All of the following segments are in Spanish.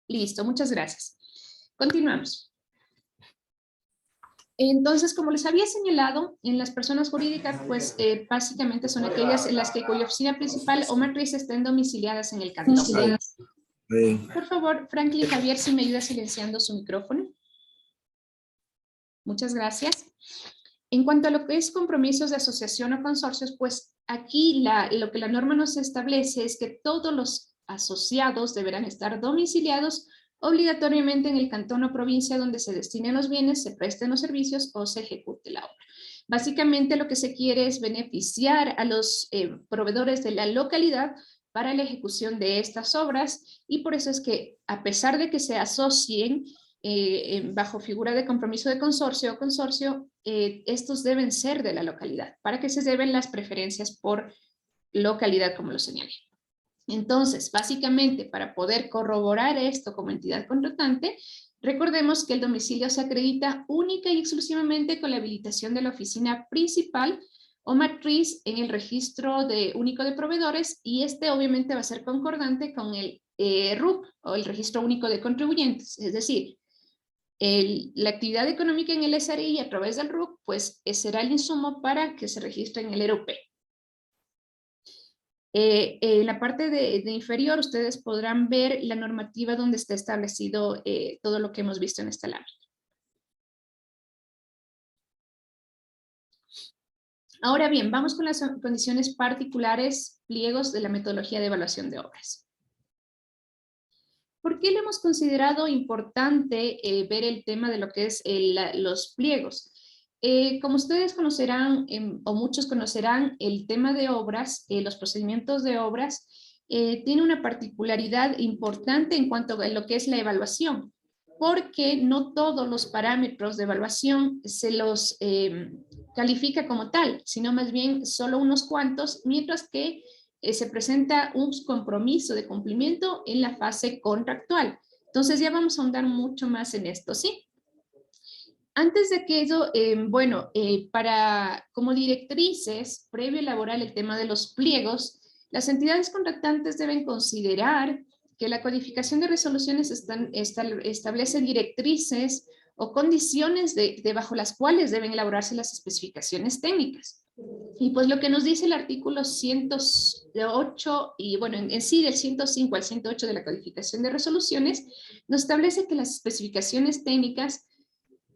Listo, muchas gracias. Continuamos. Entonces, como les había señalado, en las personas jurídicas, pues básicamente son aquellas en las que cuya oficina principal o matriz estén domiciliadas en el cantón. Por favor, Franklin Javier, si me ayuda silenciando su micrófono. Muchas gracias. En cuanto a lo que es compromisos de asociación o consorcios, pues aquí lo que la norma nos establece es que todos los asociados deberán estar domiciliados obligatoriamente en el cantón o provincia donde se destinen los bienes, se presten los servicios o se ejecute la obra. Básicamente lo que se quiere es beneficiar a los proveedores de la localidad para la ejecución de estas obras y por eso es que a pesar de que se asocien bajo figura de compromiso de consorcio o consorcio, estos deben ser de la localidad para que se lleven las preferencias por localidad como lo señalé. Entonces, básicamente, para poder corroborar esto como entidad contratante, recordemos que el domicilio se acredita única y exclusivamente con la habilitación de la oficina principal o matriz en el registro único de proveedores y este obviamente va a ser concordante con el RUC o el registro único de contribuyentes, es decir, la actividad económica en el SRI a través del RUC, pues será el insumo para que se registre en el ERUP. En la parte de inferior ustedes podrán ver la normativa donde está establecido todo lo que hemos visto en esta lámina. Ahora bien, vamos con las condiciones particulares, pliegos de la metodología de evaluación de obras. ¿Por qué le hemos considerado importante ver el tema de lo que es los pliegos? Como ustedes conocerán, o muchos conocerán, el tema de obras, los procedimientos de obras, tiene una particularidad importante en cuanto a lo que es la evaluación, porque no todos los parámetros de evaluación se los califica como tal, sino más bien solo unos cuantos, mientras que se presenta un compromiso de cumplimiento en la fase contractual. Entonces ya vamos a ahondar mucho más en esto, ¿sí? Antes de que eso, como directrices, previo a elaborar el tema de los pliegos, las entidades contratantes deben considerar que la codificación de resoluciones establece directrices o condiciones bajo las cuales deben elaborarse las especificaciones técnicas. Y pues lo que nos dice el artículo 108 y bueno, en sí del 105 al 108 de la codificación de resoluciones, nos establece que las especificaciones técnicas,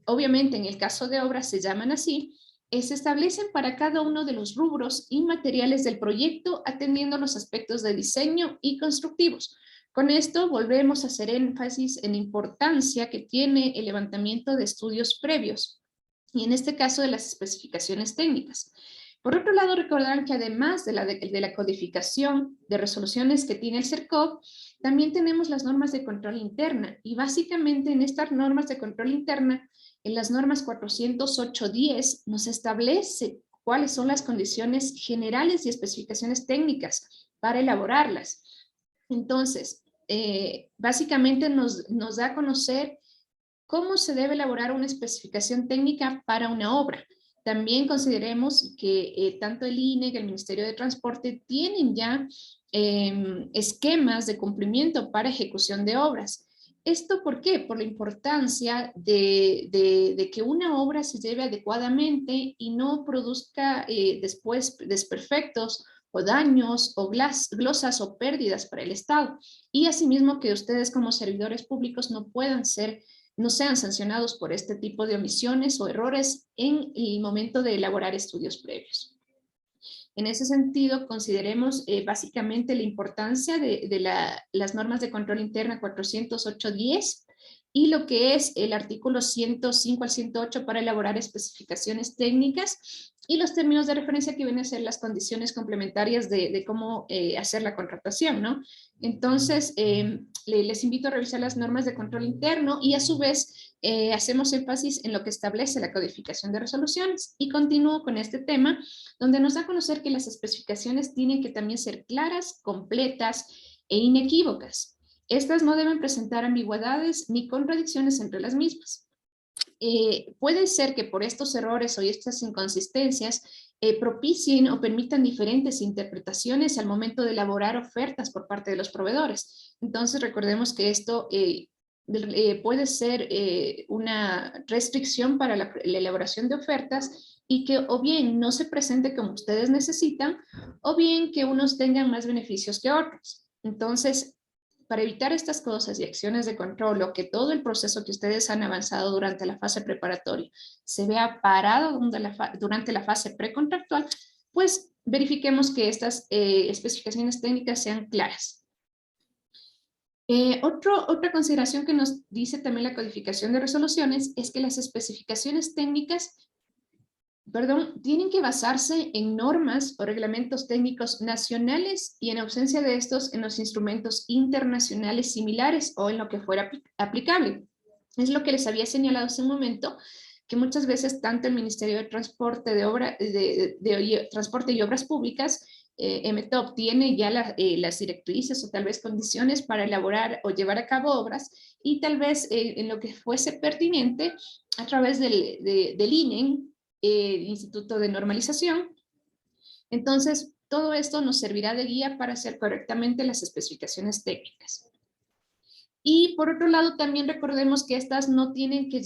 obviamente en el caso de obras se llaman así, se establecen para cada uno de los rubros y materiales del proyecto atendiendo los aspectos de diseño y constructivos. Con esto volvemos a hacer énfasis en la importancia que tiene el levantamiento de estudios previos y en este caso de las especificaciones técnicas. Por otro lado, recordarán que además de la codificación de resoluciones que tiene el CERCOV, también tenemos las normas de control interna y básicamente en estas normas de control interna, en las normas 408.10 nos establece cuáles son las condiciones generales y especificaciones técnicas para elaborarlas. Entonces, básicamente nos da a conocer cómo se debe elaborar una especificación técnica para una obra. También consideremos que tanto el INE que el Ministerio de Transporte tienen ya esquemas de cumplimiento para ejecución de obras. ¿Esto por qué? Por la importancia de que una obra se lleve adecuadamente y no produzca después desperfectos o daños o glosas o pérdidas para el Estado. Y asimismo que ustedes como servidores públicos no sean sancionados por este tipo de omisiones o errores en el momento de elaborar estudios previos. En ese sentido, consideremos básicamente la importancia de las normas de control interna 408.10 y lo que es el artículo 105 al 108 para elaborar especificaciones técnicas y los términos de referencia que vienen a ser las condiciones complementarias de cómo hacer la contratación, ¿no? Entonces, les invito a revisar las normas de control interno y a su vez hacemos énfasis en lo que establece la codificación de resoluciones. Y continúo con este tema, donde nos da a conocer que las especificaciones tienen que también ser claras, completas e inequívocas. Estas no deben presentar ambigüedades ni contradicciones entre las mismas. puede ser que por estos errores o estas inconsistencias propicien o permitan diferentes interpretaciones al momento de elaborar ofertas por parte de los proveedores. Entonces recordemos que esto puede ser una restricción para la elaboración de ofertas y que o bien no se presente como ustedes necesitan o bien que unos tengan más beneficios que otros. Entonces, para evitar estas cosas y acciones de control o que todo el proceso que ustedes han avanzado durante la fase preparatoria se vea parado durante la fase precontractual, pues verifiquemos que estas especificaciones técnicas sean claras. Otra consideración que nos dice también la codificación de resoluciones es que las especificaciones técnicas tienen que basarse en normas o reglamentos técnicos nacionales y en ausencia de estos en los instrumentos internacionales similares o en lo que fuera aplicable. Es lo que les había señalado hace un momento, que muchas veces tanto el Ministerio de Transporte, Transporte y Obras Públicas, MTOP, tiene ya las directrices o tal vez condiciones para elaborar o llevar a cabo obras y tal vez en lo que fuese pertinente a través del INEN, Instituto de Normalización. Entonces, todo esto nos servirá de guía para hacer correctamente las especificaciones técnicas. Y por otro lado, también recordemos que estas no tienen que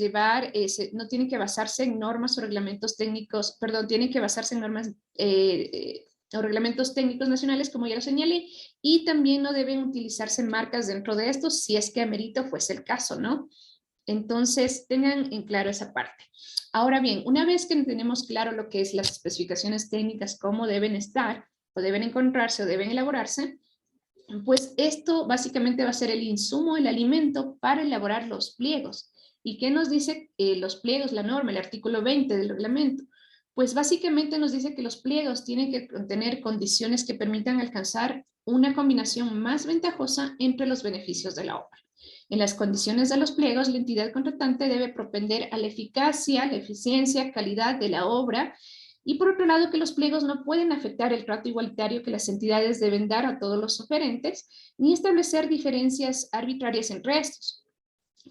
no tienen que basarse en normas o reglamentos técnicos, tienen que basarse en normas o reglamentos técnicos nacionales, como ya lo señalé, y también no deben utilizarse marcas dentro de estos, si es que amerito fuese el caso, ¿no? Entonces, tengan en claro esa parte. Ahora bien, una vez que tenemos claro lo que es las especificaciones técnicas, cómo deben estar, o deben encontrarse, o deben elaborarse, pues esto básicamente va a ser el insumo, el alimento para elaborar los pliegos. ¿Y qué nos dice los pliegos, la norma, el artículo 20 del reglamento? Pues básicamente nos dice que los pliegos tienen que contener condiciones que permitan alcanzar una combinación más ventajosa entre los beneficios de la obra. En las condiciones de los pliegos, la entidad contratante debe propender a la eficacia, la eficiencia, calidad de la obra y por otro lado que los pliegos no pueden afectar el trato igualitario que las entidades deben dar a todos los oferentes ni establecer diferencias arbitrarias entre estos.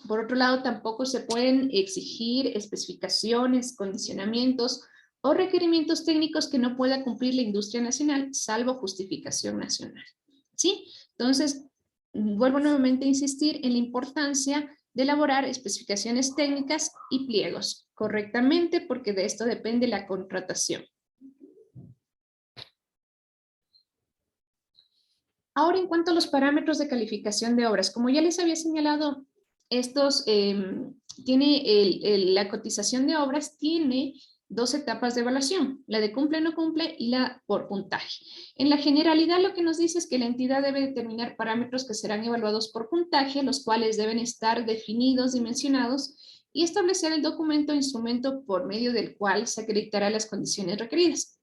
Por otro lado, tampoco se pueden exigir especificaciones, condicionamientos o requerimientos técnicos que no pueda cumplir la industria nacional, salvo justificación nacional. ¿Sí? Entonces, vuelvo nuevamente a insistir en la importancia de elaborar especificaciones técnicas y pliegos correctamente, porque de esto depende la contratación. Ahora, en cuanto a los parámetros de calificación de obras, como ya les había señalado, estos la cotización de obras tiene dos etapas de evaluación, la de cumple o no cumple y la por puntaje. En la generalidad lo que nos dice es que la entidad debe determinar parámetros que serán evaluados por puntaje, los cuales deben estar definidos, dimensionados y establecer el documento o instrumento por medio del cual se acreditará las condiciones requeridas.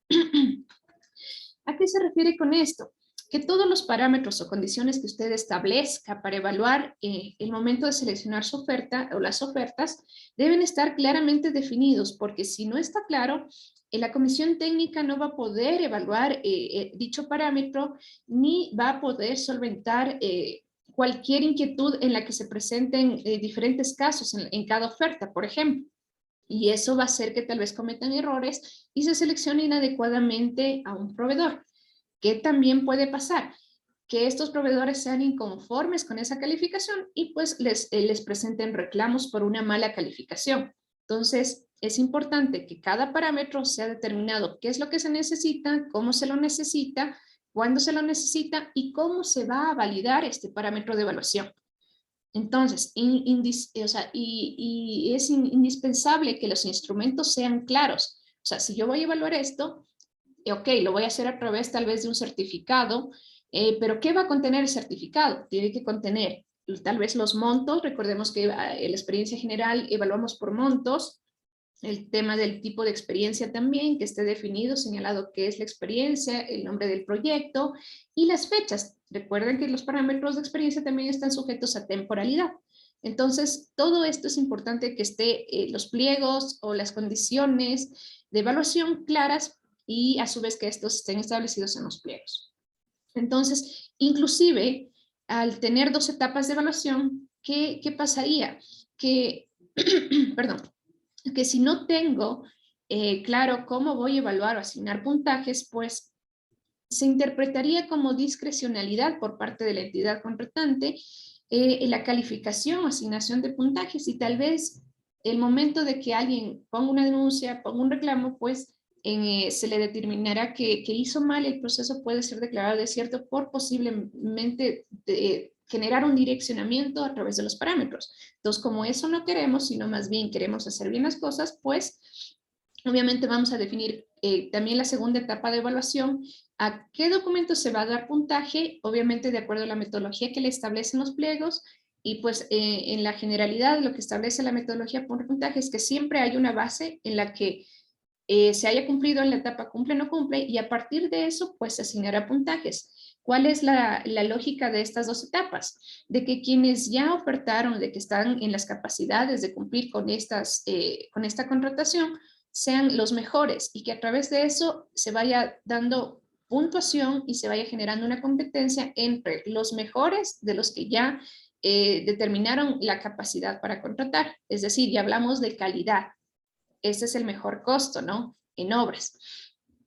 ¿A qué se refiere con esto? Que todos los parámetros o condiciones que usted establezca para evaluar el momento de seleccionar su oferta o las ofertas deben estar claramente definidos, porque si no está claro, la comisión técnica no va a poder evaluar dicho parámetro ni va a poder solventar cualquier inquietud en la que se presenten diferentes casos en cada oferta, por ejemplo. Y eso va a hacer que tal vez cometan errores y se seleccione inadecuadamente a un proveedor. ¿Qué también puede pasar? Que estos proveedores sean inconformes con esa calificación y pues les presenten reclamos por una mala calificación. Entonces, es importante que cada parámetro sea determinado qué es lo que se necesita, cómo se lo necesita, cuándo se lo necesita y cómo se va a validar este parámetro de evaluación. Entonces, es indispensable que los instrumentos sean claros. O sea, si yo voy a evaluar esto, ok, lo voy a hacer a través tal vez de un certificado, pero ¿qué va a contener el certificado? Tiene que contener tal vez los montos, recordemos que en la experiencia general evaluamos por montos, el tema del tipo de experiencia también, que esté definido, señalado qué es la experiencia, el nombre del proyecto y las fechas. Recuerden que los parámetros de experiencia también están sujetos a temporalidad. Entonces, todo esto es importante que esté los pliegos o las condiciones de evaluación claras y a su vez que estos estén establecidos en los pliegos. Entonces, inclusive, al tener dos etapas de evaluación, ¿qué pasaría? Que perdón, que si no tengo claro cómo voy a evaluar o asignar puntajes, pues se interpretaría como discrecionalidad por parte de la entidad contratante en la calificación o asignación de puntajes, y tal vez el momento de que alguien ponga una denuncia, ponga un reclamo, pues se le determinará que hizo mal, el proceso puede ser declarado desierto por posiblemente generar un direccionamiento a través de los parámetros. Entonces, como eso no queremos, sino más bien queremos hacer bien las cosas, pues obviamente vamos a definir también la segunda etapa de evaluación, a qué documento se va a dar puntaje, obviamente de acuerdo a la metodología que le establecen los pliegos, y pues en la generalidad lo que establece la metodología por puntaje es que siempre hay una base en la que se haya cumplido en la etapa cumple o no cumple, y a partir de eso pues se asignará puntajes. ¿Cuál es la lógica de estas dos etapas? De que quienes ya ofertaron, de que están en las capacidades de cumplir con esta contratación, sean los mejores, y que a través de eso se vaya dando puntuación y se vaya generando una competencia entre los mejores de los que ya determinaron la capacidad para contratar. Es decir, ya hablamos de calidad. Ese es el mejor costo, ¿no? En obras.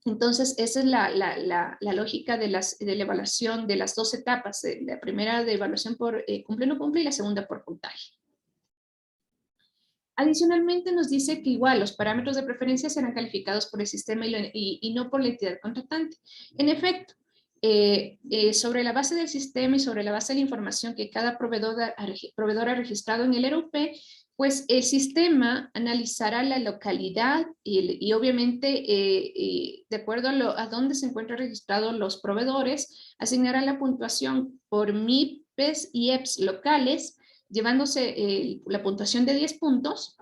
Entonces, esa es la lógica de la evaluación de las dos etapas. La primera de evaluación por cumple o no cumple, y la segunda por puntaje. Adicionalmente nos dice que igual los parámetros de preferencia serán calificados por el sistema y no por la entidad contratante. En efecto, sobre la base del sistema y sobre la base de la información que cada proveedor ha registrado en el ERUP, pues el sistema analizará la localidad y obviamente de acuerdo a dónde se encuentran registrados los proveedores, asignará la puntuación por MIPES y EPS locales, llevándose la puntuación de 10 puntos,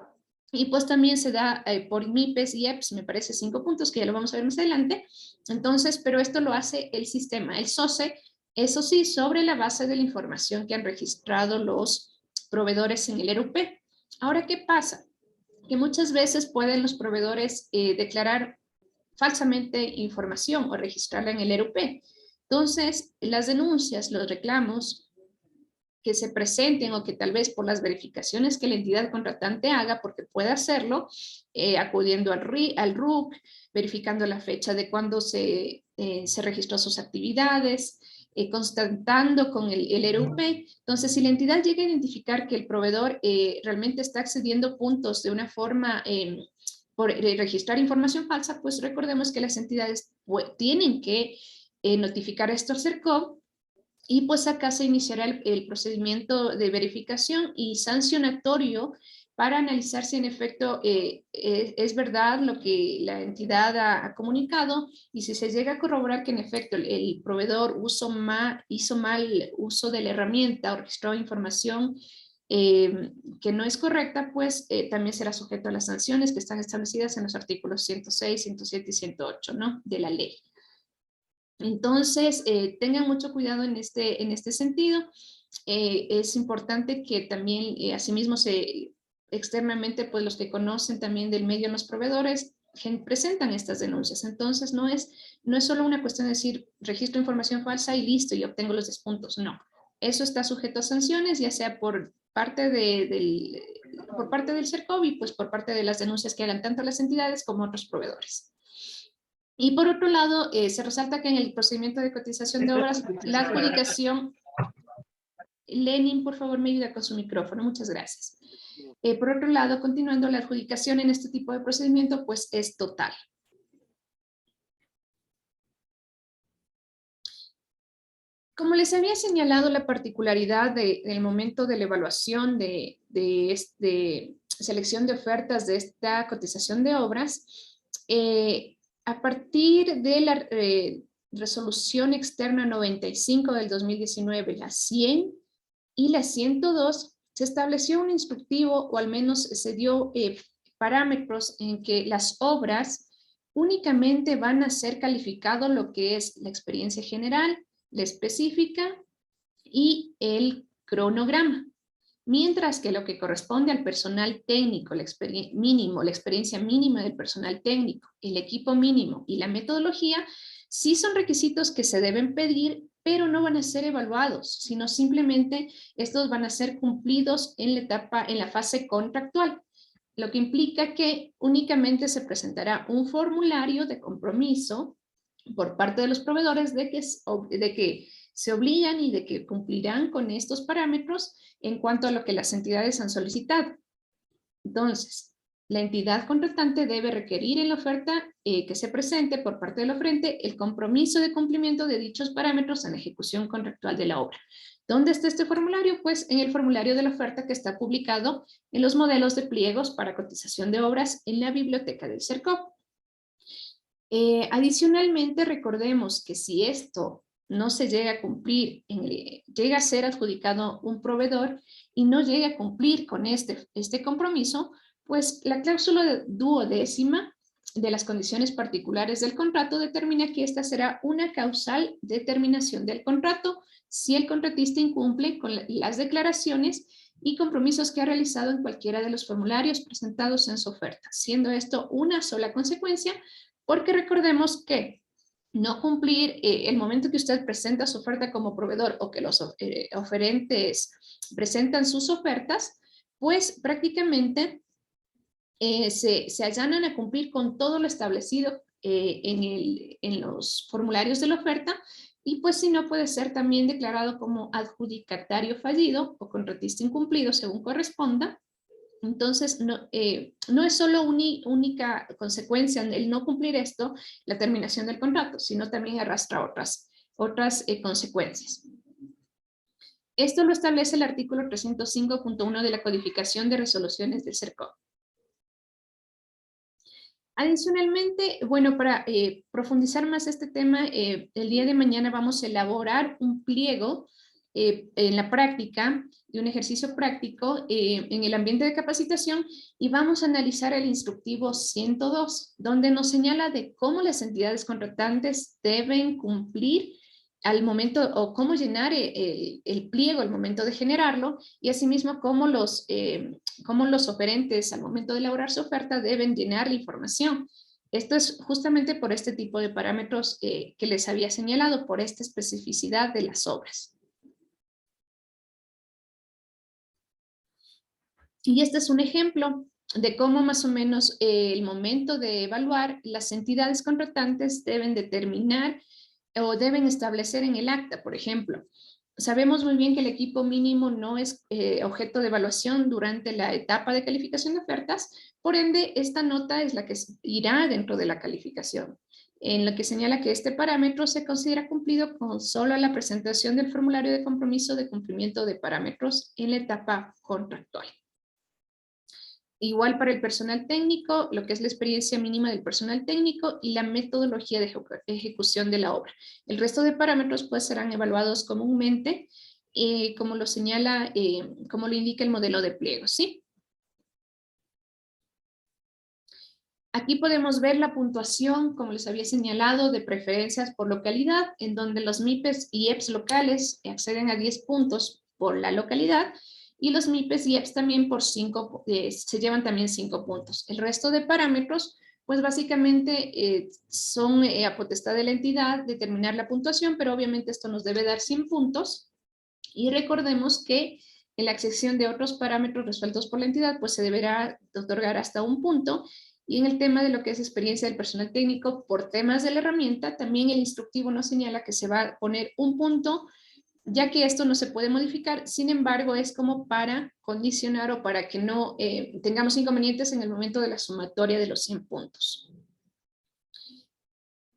y pues también se da por MIPES y EPS, me parece 5 puntos, que ya lo vamos a ver más adelante. Entonces, pero esto lo hace el sistema, el SOCE, eso sí, sobre la base de la información que han registrado los proveedores en el ERUP. Ahora, ¿qué pasa? Que muchas veces pueden los proveedores declarar falsamente información o registrarla en el ERUP. Entonces, las denuncias, los reclamos que se presenten, o que tal vez por las verificaciones que la entidad contratante haga, porque puede hacerlo, acudiendo al RUC, verificando la fecha de cuando se registró sus actividades, constatando con el ERUP. Entonces, si la entidad llega a identificar que el proveedor realmente está accediendo puntos de una forma por registrar información falsa, pues recordemos que las entidades tienen que notificar esto al CERCOV, y pues acá se iniciará el procedimiento de verificación y sancionatorio para analizar si en efecto es verdad lo que la entidad ha comunicado, y si se llega a corroborar que en efecto el proveedor hizo mal uso de la herramienta o registró información que no es correcta, pues también será sujeto a las sanciones que están establecidas en los artículos 106, 107 y 108, ¿no?, de la ley. Entonces, tengan mucho cuidado en este sentido. Es importante que también, asimismo, externamente, pues los que conocen también del medio, los proveedores, presentan estas denuncias. Entonces, no es solo una cuestión de decir, registro información falsa y listo, y obtengo los 10 puntos. No, eso está sujeto a sanciones, ya sea por parte del CERCOV y pues por parte de las denuncias que hagan tanto las entidades como otros proveedores. Y por otro lado, se resalta que en el procedimiento de cotización de obras, la adjudicación... Lenin, por favor, me ayuda con su micrófono. Muchas gracias. Por otro lado, continuando, la adjudicación en este tipo de procedimiento, pues es total. Como les había señalado, la particularidad del momento de la evaluación de selección de ofertas de esta cotización de obras, a partir de la resolución externa 95 del 2019, la 100 y la 102, se estableció un instructivo, o al menos se dio parámetros en que las obras únicamente van a ser calificado lo que es la experiencia general, la específica y el cronograma. Mientras que lo que corresponde al personal técnico, la experiencia mínima del personal técnico, el equipo mínimo y la metodología, sí son requisitos que se deben pedir pero no van a ser evaluados, sino simplemente estos van a ser cumplidos en la etapa, en la fase contractual, lo que implica que únicamente se presentará un formulario de compromiso por parte de los proveedores de que se obligan y de que cumplirán con estos parámetros en cuanto a lo que las entidades han solicitado. Entonces, la entidad contratante debe requerir en la oferta que se presente por parte del oferente el compromiso de cumplimiento de dichos parámetros en la ejecución contractual de la obra. ¿Dónde está este formulario? Pues en el formulario de la oferta que está publicado en los modelos de pliegos para cotización de obras en la biblioteca del CERCOP. Adicionalmente, recordemos que si esto no se llega a cumplir, llega a ser adjudicado un proveedor y no llega a cumplir con este compromiso, pues la cláusula duodécima de las condiciones particulares del contrato determina que esta será una causal de terminación del contrato si el contratista incumple con las declaraciones y compromisos que ha realizado en cualquiera de los formularios presentados en su oferta, siendo esto una sola consecuencia, porque recordemos que no cumplir el momento que usted presenta su oferta como proveedor o que los oferentes presentan sus ofertas, pues prácticamente se allanan a cumplir con todo lo establecido en los formularios de la oferta, y pues si no, puede ser también declarado como adjudicatario fallido o contratista incumplido según corresponda. Entonces, no es solo única consecuencia el no cumplir esto, la terminación del contrato, sino también arrastra otras consecuencias. Esto lo establece el artículo 305.1 de la codificación de resoluciones del CERCOP. Adicionalmente, bueno, para profundizar más este tema, el día de mañana vamos a elaborar un pliego en la práctica, de un ejercicio práctico en el ambiente de capacitación, y vamos a analizar el instructivo 102, donde nos señala de cómo las entidades contratantes deben cumplir al momento, o cómo llenar el pliego al momento de generarlo, y asimismo cómo los oferentes al momento de elaborar su oferta deben llenar la información. Esto es justamente por este tipo de parámetros que les había señalado, por esta especificidad de las obras. Y este es un ejemplo de cómo más o menos el momento de evaluar, las entidades contratantes deben determinar o deben establecer en el acta, por ejemplo. Sabemos muy bien que el equipo mínimo no es objeto de evaluación durante la etapa de calificación de ofertas, por ende, esta nota es la que irá dentro de la calificación, en lo que señala que este parámetro se considera cumplido con solo la presentación del formulario de compromiso de cumplimiento de parámetros en la etapa contractual. Igual para el personal técnico, lo que es la experiencia mínima del personal técnico y la metodología de ejecución de la obra. El resto de parámetros pues serán evaluados comúnmente, como lo señala, como lo indica el modelo de pliego, ¿sí? Aquí podemos ver la puntuación, como les había señalado, de preferencias por localidad, en donde los MIPES y EPS locales acceden a 10 puntos por la localidad, y los MIPES y EPS también por 5, se llevan también 5 puntos. El resto de parámetros, pues básicamente son a potestad de la entidad determinar la puntuación, pero obviamente esto nos debe dar 100 puntos. Y recordemos que en la accesión de otros parámetros resueltos por la entidad, pues se deberá otorgar hasta 1 punto. Y en el tema de lo que es experiencia del personal técnico por temas de la herramienta, también el instructivo nos señala que se va a poner 1 punto, ya que esto no se puede modificar. Sin embargo, es como para condicionar o para que no tengamos inconvenientes en el momento de la sumatoria de los 100 puntos.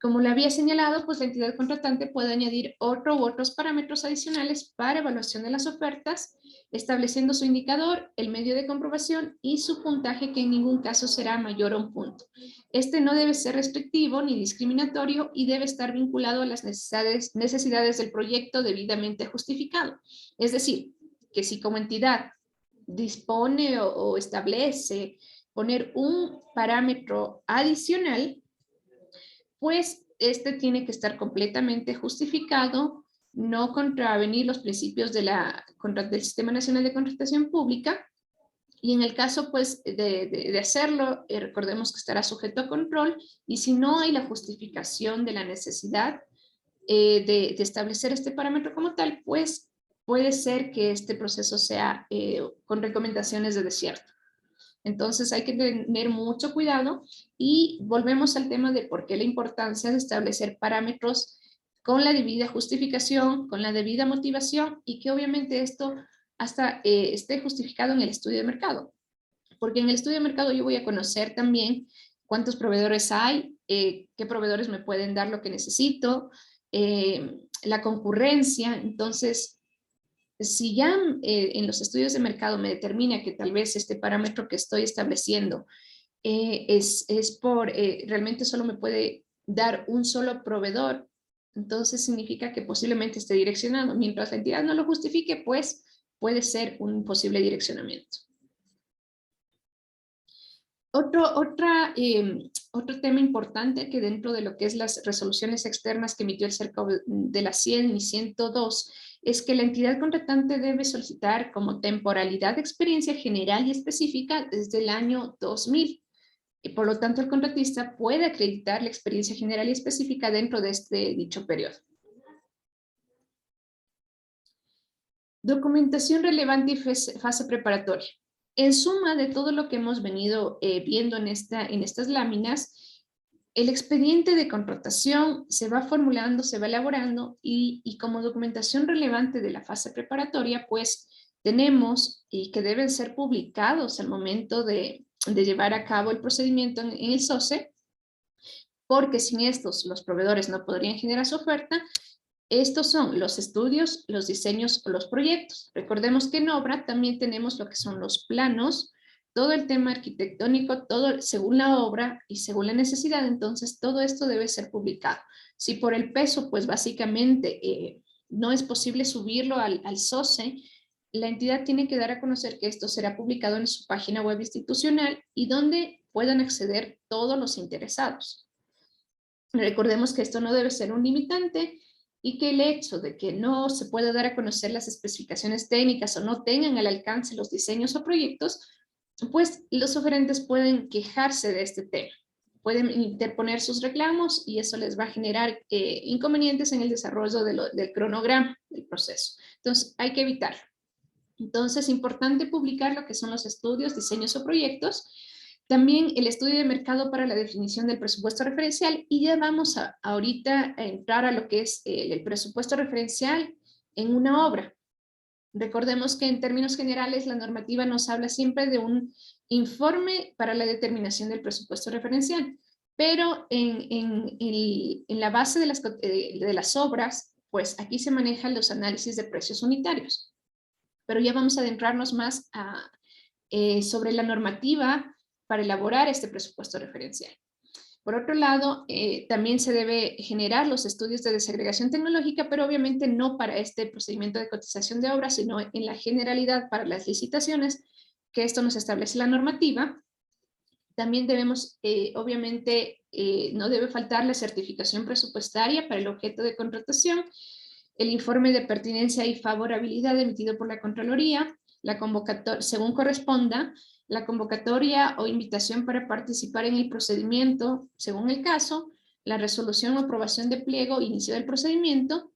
Como le había señalado, pues la entidad contratante puede añadir otro u otros parámetros adicionales para evaluación de las ofertas, estableciendo su indicador, el medio de comprobación y su puntaje, que en ningún caso será mayor a 1 punto. Este no debe ser restrictivo ni discriminatorio y debe estar vinculado a las necesidades del proyecto debidamente justificado. Es decir, que si como entidad dispone o establece poner un parámetro adicional, pues este tiene que estar completamente justificado, no contravenir los principios del Sistema Nacional de Contratación Pública, y en el caso pues de hacerlo, recordemos que estará sujeto a control, y si no hay la justificación de la necesidad de establecer este parámetro como tal, pues puede ser que este proceso sea con recomendaciones de desierto. Entonces hay que tener mucho cuidado y volvemos al tema de por qué la importancia de establecer parámetros con la debida justificación, con la debida motivación y que obviamente esto hasta esté justificado en el estudio de mercado. Porque en el estudio de mercado yo voy a conocer también cuántos proveedores hay, qué proveedores me pueden dar lo que necesito, la concurrencia. Entonces, si ya en los estudios de mercado me determina que tal vez este parámetro que estoy estableciendo es por, realmente solo me puede dar un solo proveedor, entonces significa que posiblemente esté direccionado. Mientras la entidad no lo justifique, pues puede ser un posible direccionamiento. Otro tema importante que dentro de lo que es las resoluciones externas que emitió el CERCAU de la 100 y 102 es que la entidad contratante debe solicitar como temporalidad de experiencia general y específica desde el año 2000. Y por lo tanto, el contratista puede acreditar la experiencia general y específica dentro de dicho periodo. Documentación relevante y fase preparatoria. En suma de todo lo que hemos venido viendo en estas láminas, el expediente de contratación se va formulando, se va elaborando y como documentación relevante de la fase preparatoria, pues tenemos y que deben ser publicados al momento de llevar a cabo el procedimiento en el SOCE, porque sin estos los proveedores no podrían generar su oferta. Estos son los estudios, los diseños o los proyectos. Recordemos que en obra también tenemos lo que son los planos, todo el tema arquitectónico, todo según la obra y según la necesidad, entonces todo esto debe ser publicado. Si por el peso, pues básicamente no es posible subirlo al SOCE, la entidad tiene que dar a conocer que esto será publicado en su página web institucional y donde puedan acceder todos los interesados. Recordemos que esto no debe ser un limitante y que el hecho de que no se pueda dar a conocer las especificaciones técnicas o no tengan al alcance los diseños o proyectos, pues los oferentes pueden quejarse de este tema, pueden interponer sus reclamos y eso les va a generar inconvenientes en el desarrollo del cronograma del proceso. Entonces hay que evitarlo. Entonces es importante publicar lo que son los estudios, diseños o proyectos, también el estudio de mercado para la definición del presupuesto referencial y ya vamos ahorita a entrar a lo que es el presupuesto referencial en una obra. Recordemos que en términos generales la normativa nos habla siempre de un informe para la determinación del presupuesto referencial, pero en la base de las obras, pues aquí se manejan los análisis de precios unitarios. Pero ya vamos a adentrarnos más sobre la normativa para elaborar este presupuesto referencial. Por otro lado, también se debe generar los estudios de desagregación tecnológica, pero obviamente no para este procedimiento de cotización de obras, sino en la generalidad para las licitaciones, que esto nos establece la normativa. También debemos, obviamente, no debe faltar la certificación presupuestaria para el objeto de contratación, el informe de pertinencia y favorabilidad emitido por la Contraloría, la convocatoria, según corresponda, la convocatoria o invitación para participar en el procedimiento, según el caso, la resolución o aprobación de pliego, inicio del procedimiento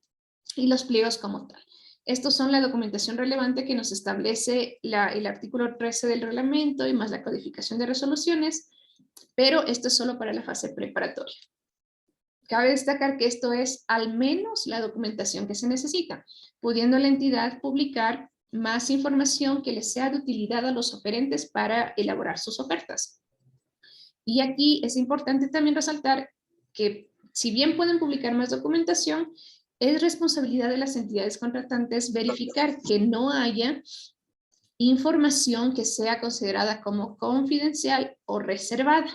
y los pliegos como tal. Estos son la documentación relevante que nos establece el artículo 13 del reglamento y más la codificación de resoluciones, pero esto es solo para la fase preparatoria. Cabe destacar que esto es al menos la documentación que se necesita, pudiendo la entidad publicar más información que les sea de utilidad a los oferentes para elaborar sus ofertas. Y aquí es importante también resaltar que si bien pueden publicar más documentación, es responsabilidad de las entidades contratantes verificar que no haya información que sea considerada como confidencial o reservada.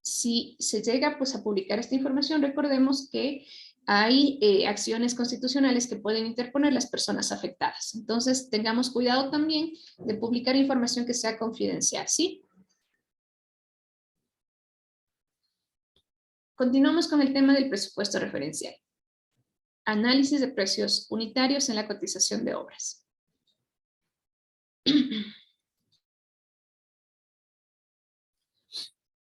Si se llega pues a publicar esta información, recordemos que hay acciones constitucionales que pueden interponer las personas afectadas. Entonces, tengamos cuidado también de publicar información que sea confidencial, ¿sí? Continuamos con el tema del presupuesto referencial. Análisis de precios unitarios en la cotización de obras.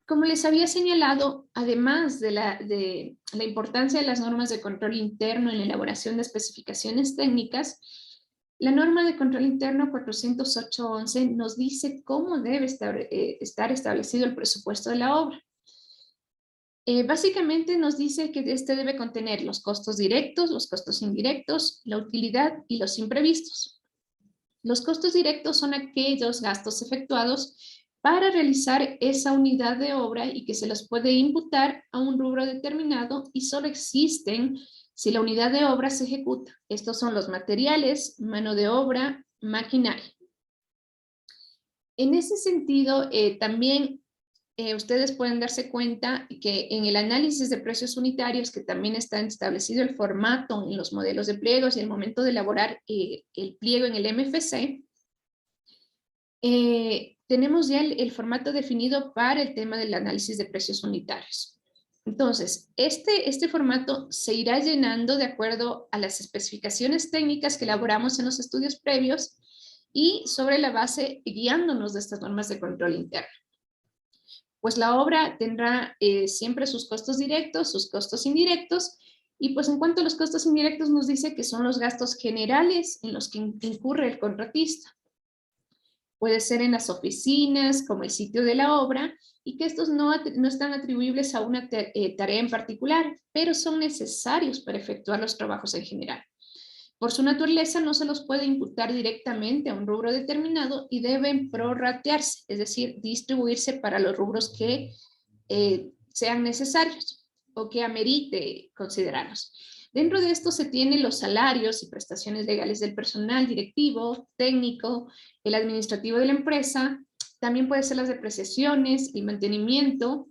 Como les había señalado, además de la importancia de las normas de control interno en la elaboración de especificaciones técnicas, la norma de control interno 408.11 nos dice cómo debe estar establecido el presupuesto de la obra. Básicamente nos dice que este debe contener los costos directos, los costos indirectos, la utilidad y los imprevistos. Los costos directos son aquellos gastos efectuados para realizar esa unidad de obra y que se los puede imputar a un rubro determinado y solo existen si la unidad de obra se ejecuta. Estos son los materiales, mano de obra, maquinaria. En ese sentido, también ustedes pueden darse cuenta que en el análisis de precios unitarios, que también está establecido el formato en los modelos de pliegos y el momento de elaborar el pliego en el MFC, tenemos ya el formato definido para el tema del análisis de precios unitarios. Entonces, este formato se irá llenando de acuerdo a las especificaciones técnicas que elaboramos en los estudios previos y sobre la base guiándonos de estas normas de control interno. Pues la obra tendrá siempre sus costos directos, sus costos indirectos, y pues en cuanto a los costos indirectos nos dice que son los gastos generales en los que incurre el contratista. Puede ser en las oficinas, como el sitio de la obra, y que estos no están atribuibles a una tarea en particular, pero son necesarios para efectuar los trabajos en general. Por su naturaleza no se los puede imputar directamente a un rubro determinado y deben prorratearse, es decir, distribuirse para los rubros que sean necesarios o que amerite considerarlos. Dentro de esto se tienen los salarios y prestaciones legales del personal directivo, técnico, el administrativo de la empresa, también puede ser las depreciaciones, el mantenimiento,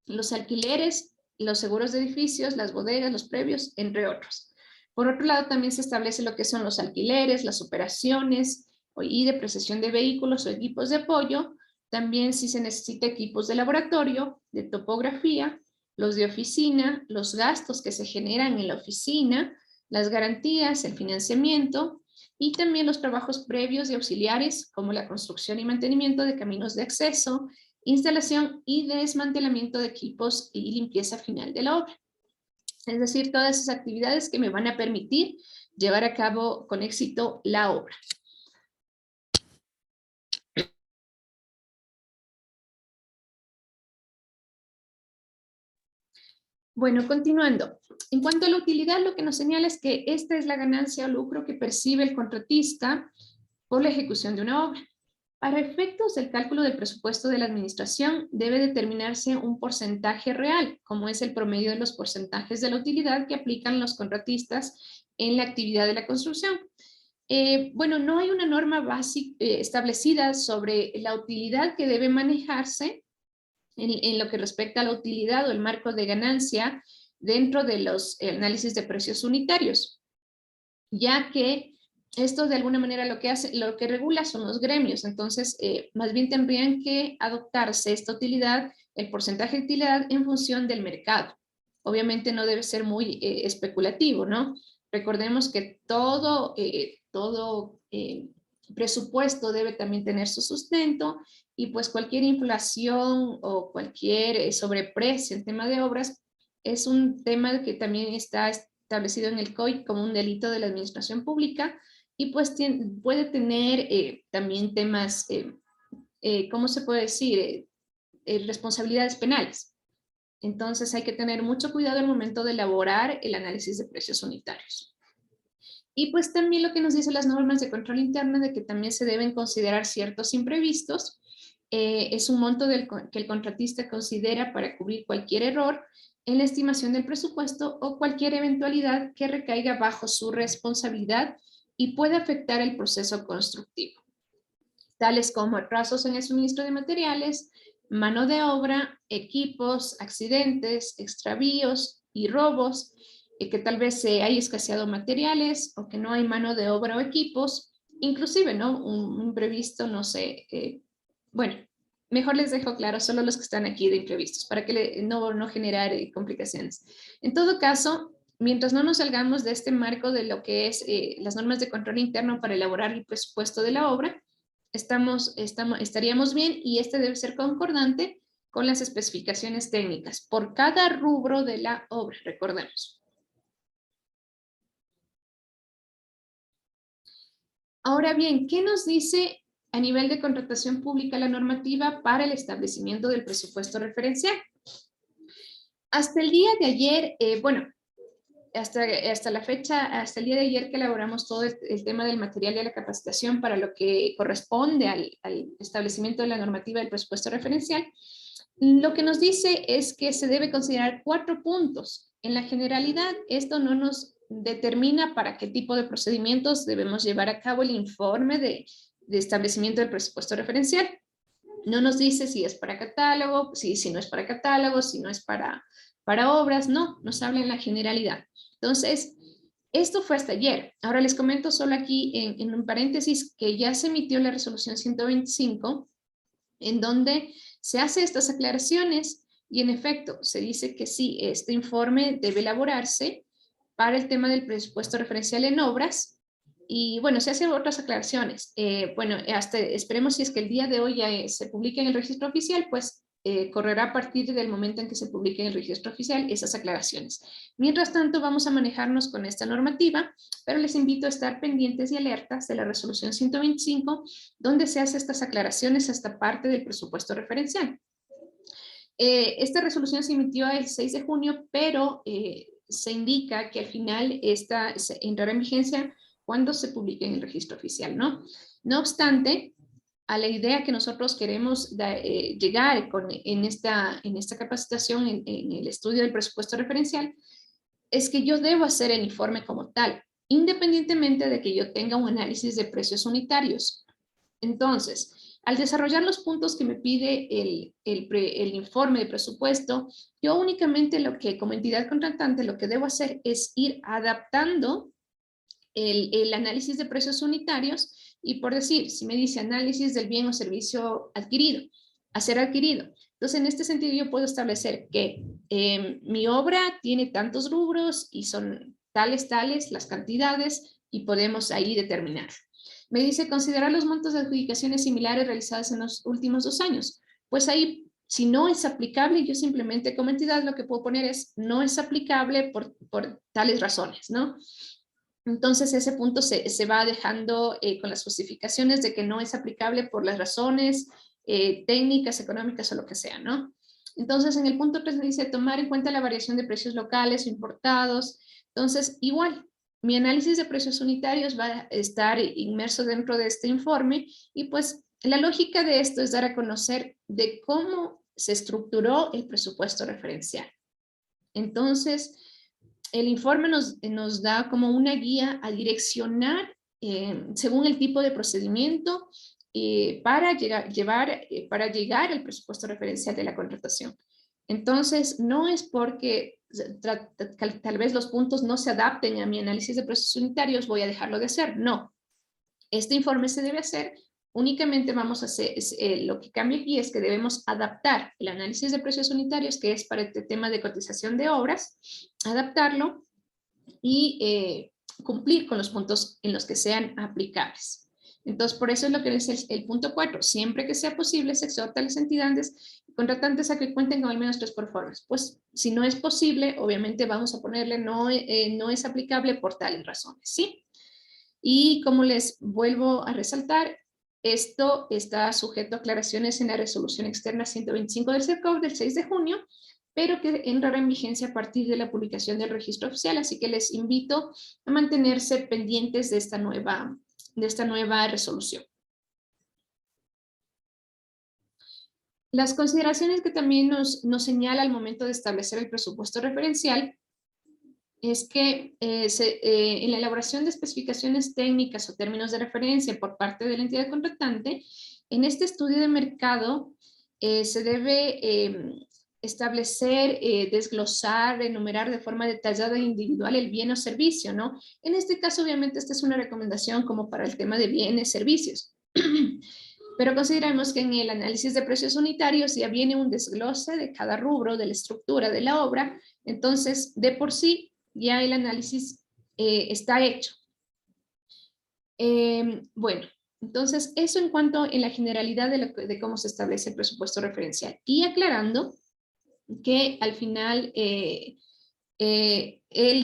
los alquileres, los seguros de edificios, las bodegas, los previos, entre otros. Por otro lado, también se establece lo que son los alquileres, las operaciones y depreciación de vehículos o equipos de apoyo, también si se necesita equipos de laboratorio, de topografía, los de oficina, los gastos que se generan en la oficina, las garantías, el financiamiento y también los trabajos previos y auxiliares como la construcción y mantenimiento de caminos de acceso, instalación y desmantelamiento de equipos y limpieza final de la obra. Es decir, todas esas actividades que me van a permitir llevar a cabo con éxito la obra. Bueno, continuando. En cuanto a la utilidad, lo que nos señala es que esta es la ganancia o lucro que percibe el contratista por la ejecución de una obra. Para efectos del cálculo del presupuesto de la administración, debe determinarse un porcentaje real, como es el promedio de los porcentajes de la utilidad que aplican los contratistas en la actividad de la construcción. Bueno, no hay una norma básica establecida sobre la utilidad que debe manejarse en lo que respecta a la utilidad o el marco de ganancia dentro de los análisis de precios unitarios, ya que esto de alguna manera lo que regula son los gremios, entonces más bien tendrían que adoptarse esta utilidad, el porcentaje de utilidad en función del mercado. Obviamente no debe ser muy especulativo, ¿no? Recordemos que todo presupuesto debe también tener su sustento y pues cualquier inflación o cualquier sobreprecio en tema de obras es un tema que también está establecido en el COI como un delito de la administración pública y pues puede tener también temas, ¿cómo se puede decir? Responsabilidades penales. Entonces hay que tener mucho cuidado al momento de elaborar el análisis de precios unitarios. Y pues también lo que nos dicen las normas de control interno de que también se deben considerar ciertos imprevistos. Es un monto que el contratista considera para cubrir cualquier error en la estimación del presupuesto o cualquier eventualidad que recaiga bajo su responsabilidad y puede afectar el proceso constructivo, tales como atrasos en el suministro de materiales, mano de obra, equipos, accidentes, extravíos y robos, que tal vez hay escaseado materiales o que no hay mano de obra o equipos, inclusive, ¿no? Un imprevisto, no sé, bueno, mejor les dejo claro solo los que están aquí de imprevistos para que no generar complicaciones. En todo caso, mientras no nos salgamos de este marco de lo que es las normas de control interno para elaborar el presupuesto de la obra, estaríamos bien y este debe ser concordante con las especificaciones técnicas por cada rubro de la obra, recordemos. Ahora bien, ¿qué nos dice a nivel de contratación pública la normativa para el establecimiento del presupuesto referencial? Hasta el día de ayer, hasta la fecha, hasta el día de ayer que elaboramos todo el tema del material de la capacitación para lo que corresponde al establecimiento de la normativa del presupuesto referencial, lo que nos dice es que se debe considerar 4 puntos. En la generalidad, esto no nos determina para qué tipo de procedimientos debemos llevar a cabo el informe de establecimiento del presupuesto referencial. No nos dice si es para catálogo, si no es para catálogo, si no es para obras, no, nos habla en la generalidad. Entonces, esto fue hasta ayer. Ahora les comento solo aquí en un paréntesis que ya se emitió la resolución 125, en donde se hace estas aclaraciones y en efecto se dice que sí, este informe debe elaborarse para el tema del presupuesto referencial en obras. Y bueno, se hacen otras aclaraciones. Hasta esperemos si es que el día de hoy ya se publique en el registro oficial, pues correrá a partir del momento en que se publique en el registro oficial esas aclaraciones. Mientras tanto, vamos a manejarnos con esta normativa, pero les invito a estar pendientes y alertas de la resolución 125, donde se hace estas aclaraciones a esta parte del presupuesto referencial. Esta resolución se emitió el 6 de junio, pero se indica que al final entrará en vigencia cuando se publique en el registro oficial, ¿no? No obstante, a la idea que nosotros queremos llegar en esta capacitación, en el estudio del presupuesto referencial, es que yo debo hacer el informe como tal, independientemente de que yo tenga un análisis de precios unitarios. Entonces, al desarrollar los puntos que me pide el informe de presupuesto, yo únicamente como entidad contratante, lo que debo hacer es ir adaptando el análisis de precios unitarios y por decir, si me dice análisis del bien o servicio adquirido, a ser adquirido. Entonces, en este sentido yo puedo establecer que mi obra tiene tantos rubros y son tales las cantidades y podemos ahí determinar. Me dice considerar los montos de adjudicaciones similares realizadas en los últimos 2 años. Pues ahí, si no es aplicable, yo simplemente como entidad lo que puedo poner es no es aplicable por tales razones, ¿no? Entonces ese punto se va dejando con las justificaciones de que no es aplicable por las razones técnicas, económicas o lo que sea, ¿no? Entonces en el punto 3 me dice tomar en cuenta la variación de precios locales o importados. Entonces igual, mi análisis de precios unitarios va a estar inmerso dentro de este informe y pues la lógica de esto es dar a conocer de cómo se estructuró el presupuesto referencial. Entonces, el informe nos da como una guía a direccionar según el tipo de procedimiento para llegar al presupuesto referencial de la contratación. Entonces, no es porque tal vez los puntos no se adapten a mi análisis de precios unitarios, voy a dejarlo de hacer. No, este informe se debe hacer. Únicamente vamos a hacer, lo que cambia aquí es que debemos adaptar el análisis de precios unitarios, que es para este tema de cotización de obras, adaptarlo y cumplir con los puntos en los que sean aplicables. Entonces, por eso es lo que es el punto 4. Siempre que sea posible, se exhorta a las entidades contratantes a que cuenten con al menos 3 performances. Pues, si no es posible, obviamente vamos a ponerle no es aplicable por tales razones, ¿sí? Y como les vuelvo a resaltar, esto está sujeto a aclaraciones en la resolución externa 125 del CERCOV del 6 de junio, pero que entrará en vigencia a partir de la publicación del registro oficial, así que les invito a mantenerse pendientes de esta nueva resolución. Las consideraciones que también nos señala al momento de establecer el presupuesto referencial es que en la elaboración de especificaciones técnicas o términos de referencia por parte de la entidad contratante, en este estudio de mercado se debe establecer, desglosar, enumerar de forma detallada e individual el bien o servicio, ¿no? En este caso, obviamente, esta es una recomendación como para el tema de bienes, servicios. Pero consideramos que en el análisis de precios unitarios ya viene un desglose de cada rubro, de la estructura de la obra, entonces, de por sí, ya el análisis está hecho. Bueno, Entonces, eso en cuanto en la generalidad de cómo se establece el presupuesto referencial. Y aclarando que al final el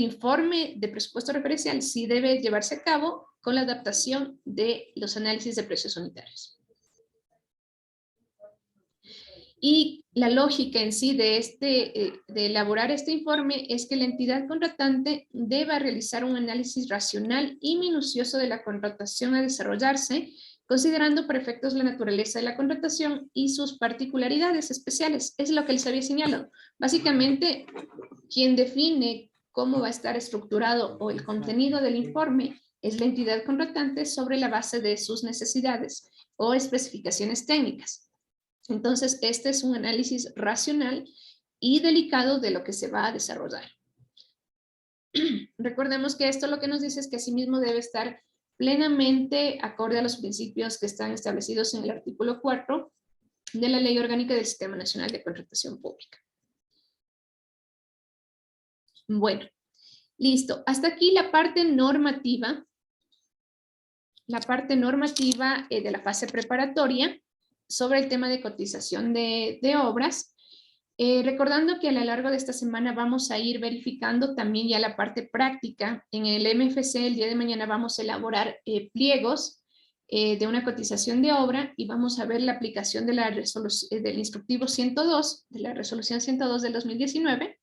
informe de presupuesto referencial sí debe llevarse a cabo con la adaptación de los análisis de precios unitarios. Y la lógica en sí de elaborar este informe es que la entidad contratante deba realizar un análisis racional y minucioso de la contratación a desarrollarse, considerando por efectos la naturaleza de la contratación y sus particularidades especiales. Es lo que les había señalado. Básicamente, quien define cómo va a estar estructurado o el contenido del informe es la entidad contratante sobre la base de sus necesidades o especificaciones técnicas. Entonces, este es un análisis racional y delicado de lo que se va a desarrollar. Recordemos que esto lo que nos dice es que asimismo debe estar plenamente acorde a los principios que están establecidos en el artículo 4 de la Ley Orgánica del Sistema Nacional de Contratación Pública. Bueno, listo. Hasta aquí la parte normativa. La parte normativa de la fase preparatoria sobre el tema de cotización de obras. Recordando que a lo largo de esta semana vamos a ir verificando también ya la parte práctica. En el MFC el día de mañana vamos a elaborar pliegos de una cotización de obra y vamos a ver la aplicación de del instructivo 102, de la resolución 102 del 2019,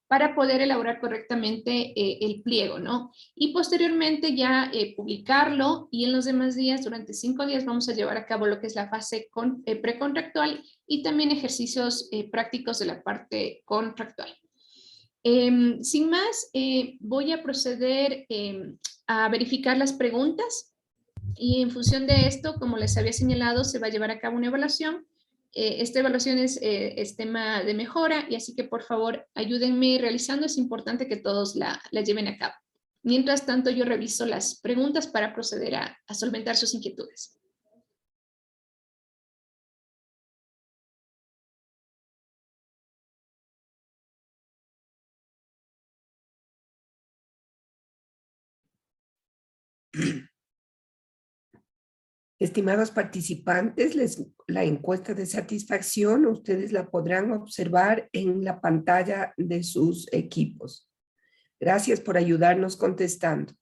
para poder elaborar correctamente el pliego, ¿no? Y posteriormente ya publicarlo, y en los demás días, durante 5 días, vamos a llevar a cabo lo que es la fase precontractual y también ejercicios prácticos de la parte contractual. Sin más, voy a proceder a verificar las preguntas, y en función de esto, como les había señalado, se va a llevar a cabo una evaluación. Esta evaluación es tema de mejora, y así que por favor ayúdenme realizando. Es importante que todos la lleven a cabo. Mientras tanto, yo reviso las preguntas para proceder a solventar sus inquietudes. Estimados participantes, la encuesta de satisfacción ustedes la podrán observar en la pantalla de sus equipos. Gracias por ayudarnos contestando.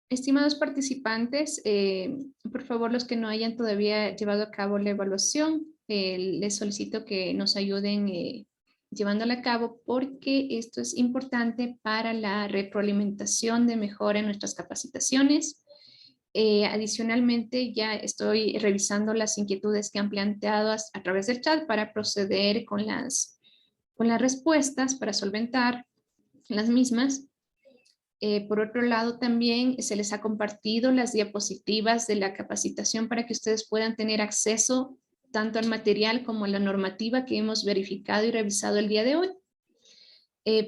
Estimados participantes, por favor, los que no hayan todavía llevado a cabo la evaluación, les solicito que nos ayuden llevándola a cabo, porque esto es importante para la retroalimentación de mejora en nuestras capacitaciones. Adicionalmente, ya estoy revisando las inquietudes que han planteado a través del chat para proceder con las respuestas para solventar las mismas. Por otro lado, también se les ha compartido las diapositivas de la capacitación para que ustedes puedan tener acceso tanto al material como a la normativa que hemos verificado y revisado el día de hoy.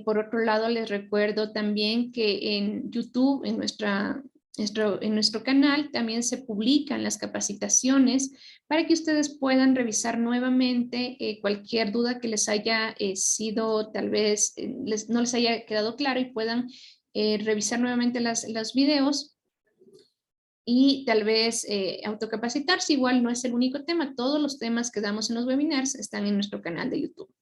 Por otro lado, les recuerdo también que en YouTube, en nuestro canal, también se publican las capacitaciones para que ustedes puedan revisar nuevamente cualquier duda que les haya sido, tal vez no les haya quedado claro y puedan revisar nuevamente los videos y tal vez autocapacitarse. Igual no es el único tema, todos los temas que damos en los webinars están en nuestro canal de YouTube.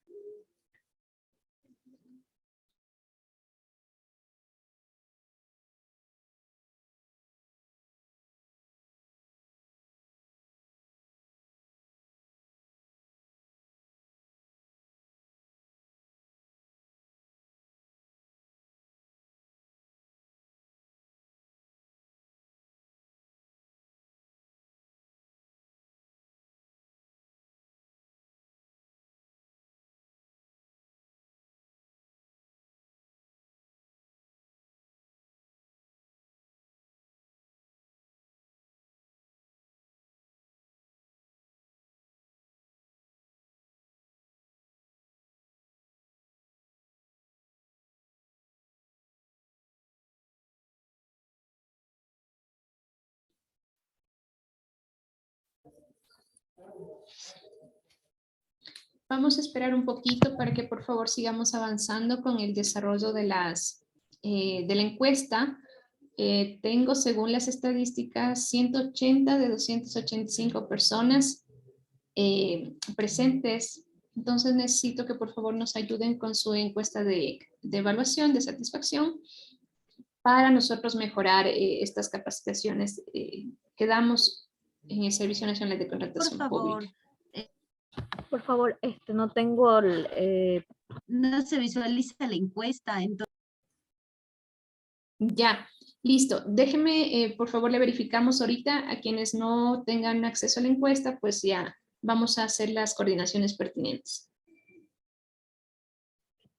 Vamos a esperar un poquito para que por favor sigamos avanzando con el desarrollo de la encuesta. Tengo, según las estadísticas, 180 de 285 personas presentes. Entonces necesito que por favor nos ayuden con su encuesta de evaluación, de satisfacción, para nosotros mejorar estas capacitaciones que damos en el Servicio Nacional de Contratación Pública. Por favor, no tengo, no se visualiza la encuesta, entonces. Ya, listo. Déjeme, por favor, le verificamos ahorita a quienes no tengan acceso a la encuesta, pues ya vamos a hacer las coordinaciones pertinentes.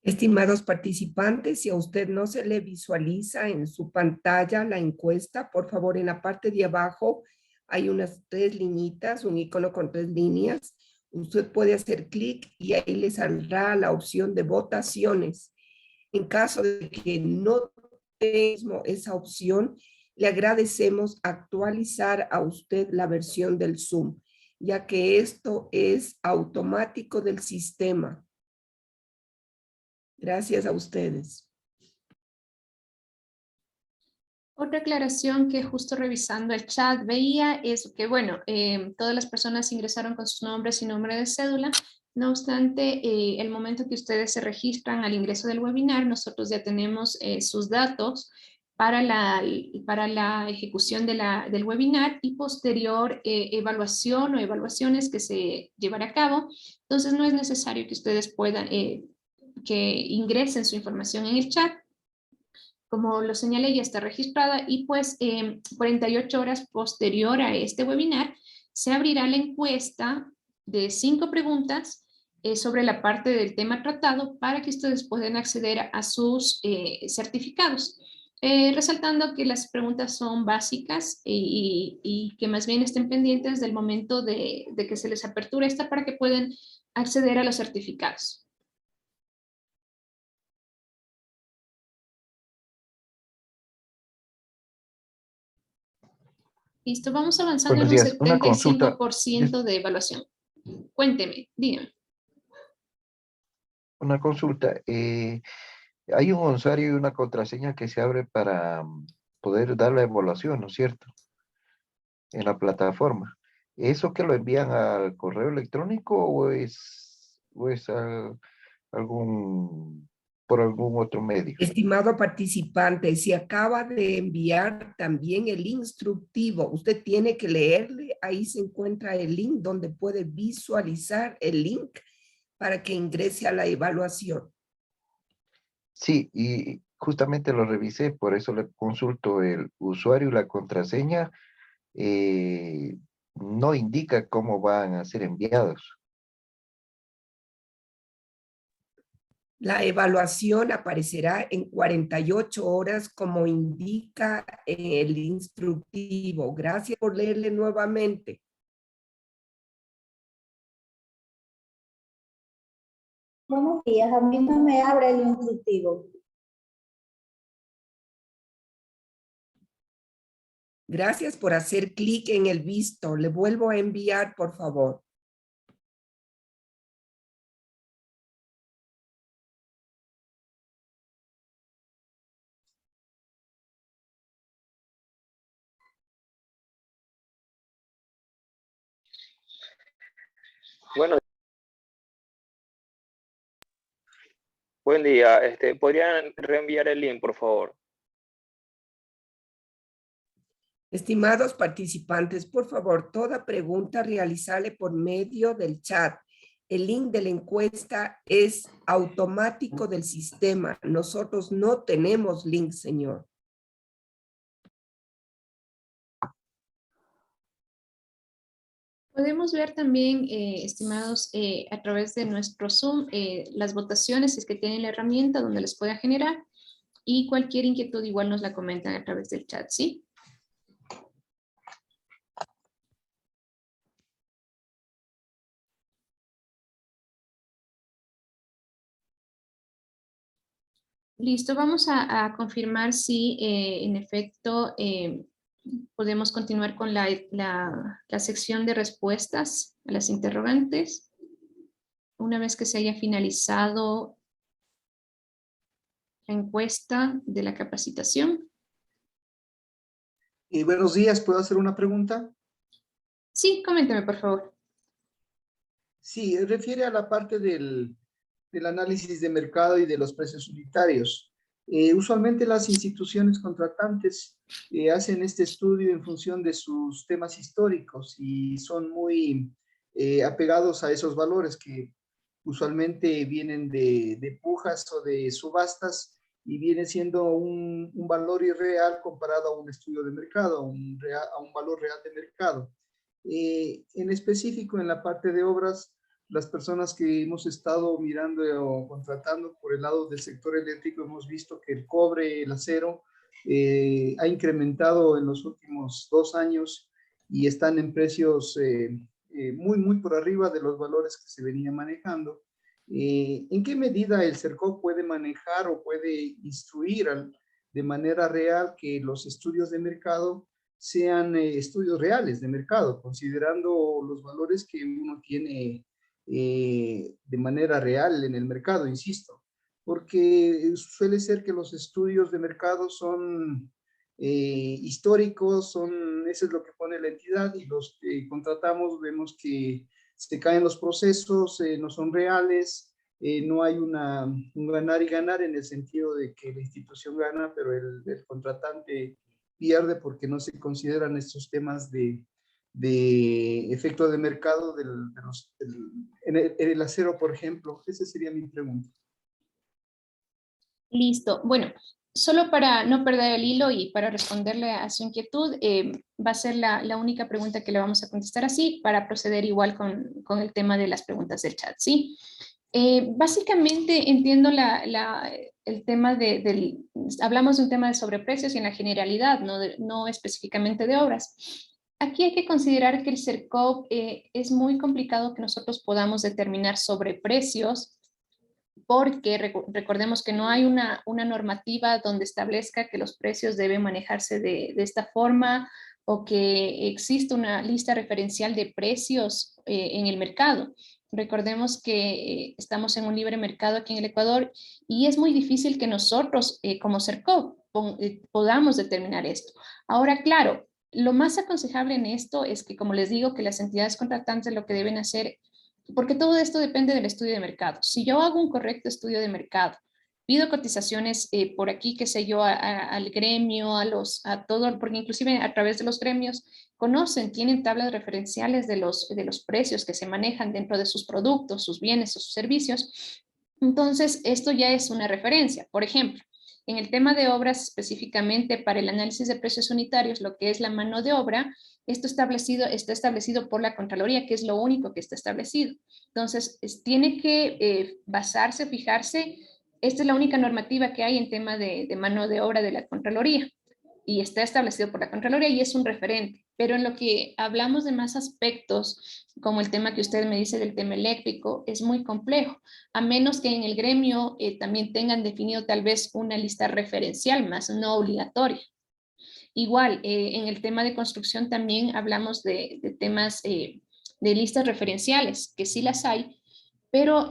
Estimados participantes, si a usted no se le visualiza en su pantalla la encuesta, por favor, en la parte de abajo hay unas 3 liñitas, un icono con 3 líneas. Usted puede hacer clic y ahí le saldrá la opción de votaciones. En caso de que no tenga esa opción, le agradecemos actualizar a usted la versión del Zoom, ya que esto es automático del sistema. Gracias a ustedes. Otra aclaración que justo revisando el chat veía es que, bueno, todas las personas ingresaron con sus nombres y nombre de cédula. No obstante, el momento que ustedes se registran al ingreso del webinar, nosotros ya tenemos sus datos para la ejecución del webinar y posterior evaluación o evaluaciones que se llevará a cabo. Entonces, no es necesario que ustedes puedan, que ingresen su información en el chat. Como lo señalé, ya está registrada y pues 48 horas posterior a este webinar se abrirá la encuesta de 5 preguntas sobre la parte del tema tratado para que ustedes puedan acceder a sus certificados. Resaltando que las preguntas son básicas y que más bien estén pendientes del momento de que se les aperture esta para que puedan acceder a los certificados. Listo, vamos avanzando en un 75% de evaluación. Cuénteme, dígame. Una consulta. Hay un usuario y una contraseña que se abre para poder dar la evaluación, ¿no es cierto? En la plataforma. ¿Eso que lo envían al correo electrónico o es por algún otro medio? Estimado participante, si acaba de enviar también el instructivo, usted tiene que leerle, ahí se encuentra el link donde puede visualizar el link para que ingrese a la evaluación. Sí, y justamente lo revisé, por eso le consulto el usuario y la contraseña. No indica cómo van a ser enviados. La evaluación aparecerá en 48 horas como indica el instructivo. Gracias por leerle nuevamente. Vamos días, a mí no me abre el instructivo. Gracias por hacer clic en el visto. Le vuelvo a enviar, por favor. Bueno, buen día. ¿Podrían reenviar el link, por favor? Estimados participantes, por favor, toda pregunta realizable por medio del chat. El link de la encuesta es automático del sistema. Nosotros no tenemos link, señor. Podemos ver también, estimados, a través de nuestro Zoom, las votaciones, si es que tienen la herramienta donde les pueda generar, y cualquier inquietud igual nos la comentan a través del chat, ¿sí? Listo, vamos a confirmar si en efecto podemos continuar con la sección de respuestas a las interrogantes. Una vez que se haya finalizado la encuesta de la capacitación. Buenos días, ¿puedo hacer una pregunta? Sí, coménteme, por favor. Sí, refiere a la parte del análisis de mercado y de los precios unitarios. Usualmente las instituciones contratantes hacen este estudio en función de sus temas históricos y son muy apegados a esos valores que usualmente vienen de pujas o de subastas y viene siendo un valor irreal comparado a un estudio de mercado, a un valor real de mercado. En específico, en la parte de obras, las personas que hemos estado mirando o contratando por el lado del sector eléctrico, hemos visto que el cobre, el acero, ha incrementado en los últimos 2 años y están en precios muy por arriba de los valores que se venían manejando. ¿En qué medida el CERCOP puede manejar o puede instruir de manera real que los estudios de mercado sean estudios reales de mercado, considerando los valores que uno tiene de manera real en el mercado, insisto? Porque suele ser que los estudios de mercado son históricos, eso es lo que pone la entidad, y los que contratamos vemos que se caen los procesos, no son reales, no hay un ganar y ganar en el sentido de que la institución gana, pero el contratante pierde porque no se consideran estos temas de efecto de mercado en el acero, por ejemplo. Esa sería mi pregunta. Listo. Bueno, solo para no perder el hilo y para responderle a su inquietud, va a ser la única pregunta que le vamos a contestar así para proceder igual con el tema de las preguntas del chat, ¿sí? Básicamente entiendo el tema hablamos de un tema de sobreprecios y en la generalidad, no específicamente de obras. Aquí hay que considerar que el CERCOP es muy complicado que nosotros podamos determinar sobreprecios porque recordemos que no hay una normativa donde establezca que los precios deben manejarse de esta forma o que existe una lista referencial de precios en el mercado. Recordemos que estamos en un libre mercado aquí en el Ecuador y es muy difícil que nosotros como CERCOP podamos determinar esto. Ahora, claro, lo más aconsejable en esto es que, como les digo, que las entidades contratantes lo que deben hacer, porque todo esto depende del estudio de mercado. Si yo hago un correcto estudio de mercado, pido cotizaciones por aquí, qué sé yo, al gremio, a todo, porque inclusive a través de los gremios conocen, tienen tablas referenciales de los precios que se manejan dentro de sus productos, sus bienes o sus servicios. Entonces, esto ya es una referencia. Por ejemplo, en el tema de obras específicamente para el análisis de precios unitarios, lo que es la mano de obra, esto está establecido por la Contraloría, que es lo único que está establecido. Entonces, tiene que basarse, fijarse, esta es la única normativa que hay en tema de mano de obra de la Contraloría y está establecido por la Contraloría y es un referente. pero en lo que hablamos de más aspectos, como el tema que usted me dice del tema eléctrico, es muy complejo, a menos que en el gremio también tengan definido tal vez una lista referencial más, no obligatoria. Igual, en el tema de construcción también hablamos de temas de listas referenciales, que sí las hay, pero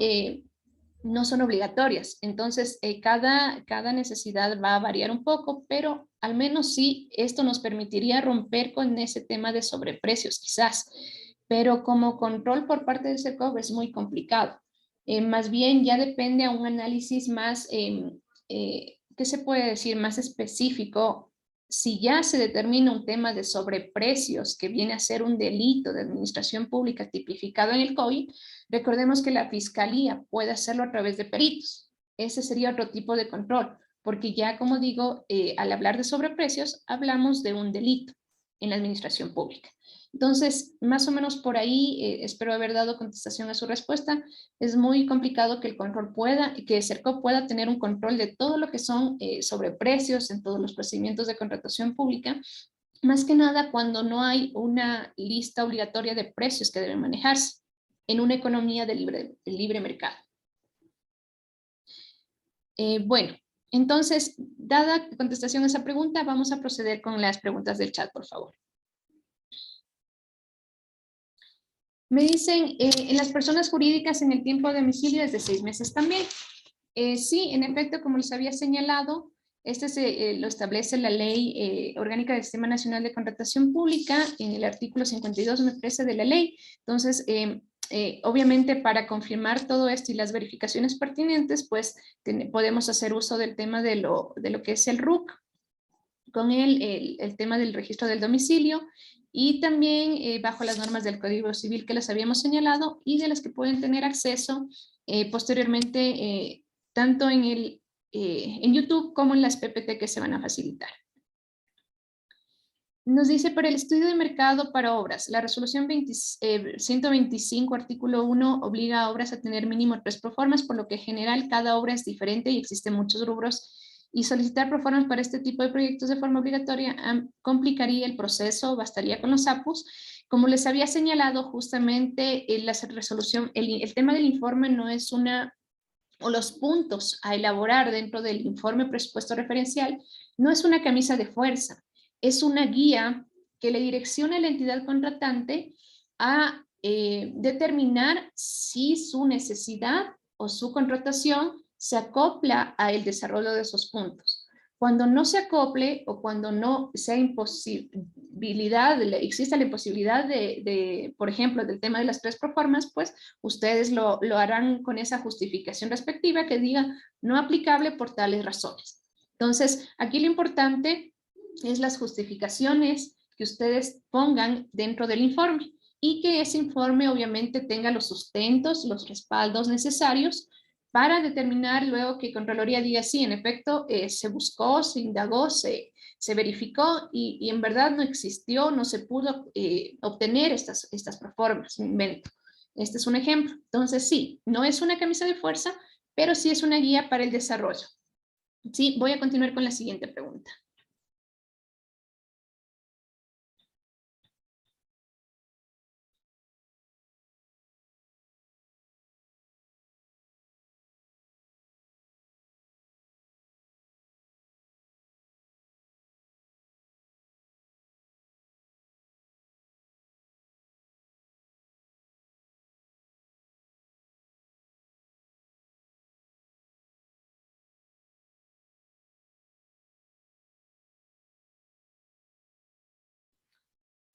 no son obligatorias. Entonces, cada necesidad va a variar un poco, pero al menos sí, esto nos permitiría romper con ese tema de sobreprecios, quizás. Pero como control por parte del SECOV es muy complicado. Más bien ya depende a un análisis más, ¿qué se puede decir? Más específico. Si ya se determina un tema de sobreprecios que viene a ser un delito de administración pública tipificado en el COI, recordemos que la fiscalía puede hacerlo a través de peritos. Ese sería otro tipo de control, porque ya, como digo, al hablar de sobreprecios, hablamos de un delito en la administración pública. Entonces, más o menos por ahí, espero haber dado contestación a su respuesta. Es muy complicado que el control pueda, que el CERCOP pueda tener un control de todo lo que son sobreprecios en todos los procedimientos de contratación pública, más que nada cuando no hay una lista obligatoria de precios que deben manejarse en una economía de libre mercado. Bueno, entonces, dada contestación a esa pregunta, vamos a proceder con las preguntas del chat, por favor. Me dicen, en las personas jurídicas en el tiempo de domicilio es de 6 meses también. Sí, en efecto, como les había señalado, este lo establece la Ley Orgánica del Sistema Nacional de Contratación Pública en el artículo 52, me parece, de la ley. Entonces, obviamente, para confirmar todo esto y las verificaciones pertinentes, pues podemos hacer uso del tema de lo que es el RUC, con el tema del registro del domicilio, y también bajo las normas del Código Civil que les habíamos señalado y de las que pueden tener acceso posteriormente tanto en YouTube como en las PPT que se van a facilitar. Nos dice, para el estudio de mercado para obras, la resolución 125, artículo 1, obliga a obras a tener mínimo 3 proformas, por lo que en general cada obra es diferente y existen muchos rubros, y solicitar proformas para este tipo de proyectos de forma obligatoria complicaría el proceso, bastaría con los APUs. Como les había señalado, justamente la resolución, el tema del informe no es o los puntos a elaborar dentro del informe presupuesto referencial, no es una camisa de fuerza, es una guía que le direcciona a la entidad contratante a determinar si su necesidad o su contratación se acopla a el desarrollo de esos puntos. Cuando no se acople o cuando no sea exista la imposibilidad por ejemplo, del tema de las 3 proformas, pues ustedes lo harán con esa justificación respectiva que diga no aplicable por tales razones. Entonces, aquí lo importante es las justificaciones que ustedes pongan dentro del informe y que ese informe obviamente tenga los sustentos, los respaldos necesarios para determinar luego que Contraloría diga sí, en efecto, se buscó, se indagó, se verificó y en verdad no existió, no se pudo obtener estas proformas, invento. Este es un ejemplo. Entonces sí, no es una camisa de fuerza, pero sí es una guía para el desarrollo. Sí, voy a continuar con la siguiente pregunta.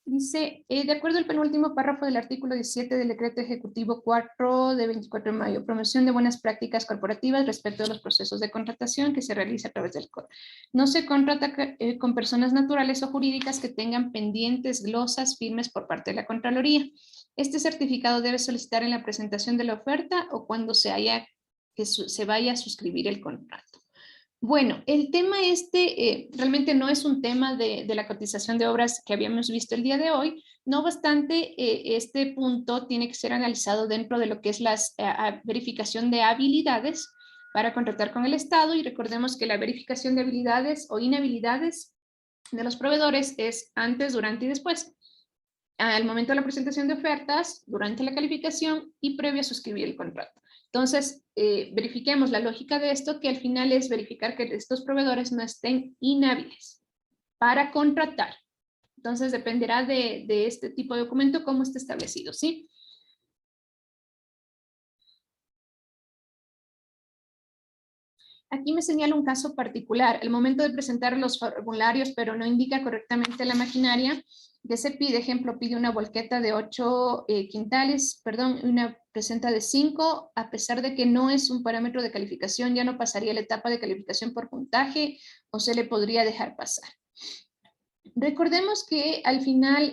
Dice, de acuerdo al penúltimo párrafo del artículo 17 del decreto ejecutivo 4 de 24 de mayo, promoción de buenas prácticas corporativas respecto a los procesos de contratación que se realiza a través del COD. No se contrata con personas naturales o jurídicas que tengan pendientes, glosas, firmes por parte de la Contraloría. Este certificado debe solicitar en la presentación de la oferta o cuando se vaya a suscribir el contrato. Bueno, el tema realmente no es un tema de la cotización de obras que habíamos visto el día de hoy. No obstante, este punto tiene que ser analizado dentro de lo que es la verificación de habilidades para contratar con el Estado, y recordemos que la verificación de habilidades o inhabilidades de los proveedores es antes, durante y después. al momento de la presentación de ofertas, durante la calificación y previo a suscribir el contrato. Entonces, verifiquemos la lógica de esto, que al final es verificar que estos proveedores no estén inhábiles para contratar. Entonces, dependerá de este tipo de documento cómo esté establecido, ¿sí? Aquí me señala un caso particular. El momento de presentar los formularios, pero no indica correctamente la maquinaria, que se pide, ejemplo, pide una volqueta de 8 quintales, perdón, una presenta de 5, a pesar de que no es un parámetro de calificación, ya no pasaría la etapa de calificación por puntaje, o se le podría dejar pasar. Recordemos que al final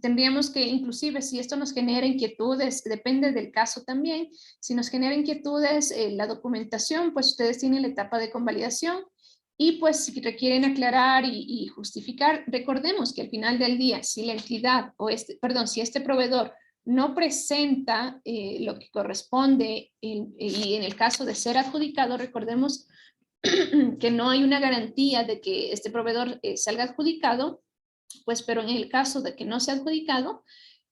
tendríamos que, inclusive si esto nos genera inquietudes, depende del caso también, si nos genera inquietudes la documentación, pues ustedes tienen la etapa de convalidación y pues si requieren aclarar y justificar, recordemos que al final del día, si la entidad o si este proveedor no presenta lo que corresponde y en el caso de ser adjudicado, recordemos que no hay una garantía de que este proveedor salga adjudicado, pues, pero en el caso de que no sea adjudicado,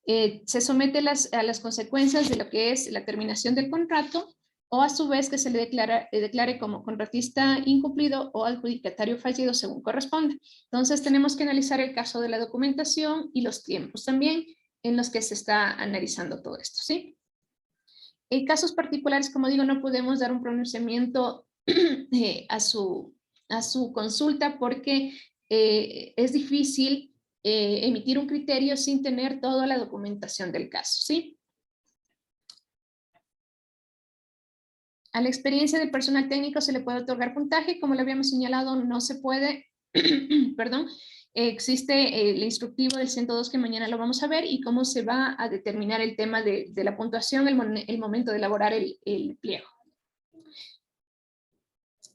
se somete a las consecuencias de lo que es la terminación del contrato o a su vez que se le declare como contratista incumplido o adjudicatario fallido según corresponda. Entonces tenemos que analizar el caso de la documentación y los tiempos también en los que se está analizando todo esto, ¿sí? En casos particulares, como digo, no podemos dar un pronunciamiento a su consulta porque es difícil emitir un criterio sin tener toda la documentación del caso, ¿sí? A la experiencia del personal técnico se le puede otorgar puntaje, como lo habíamos señalado, no se puede, perdón, existe el instructivo del 102 que mañana lo vamos a ver y cómo se va a determinar el tema de la puntuación el momento de elaborar el pliego.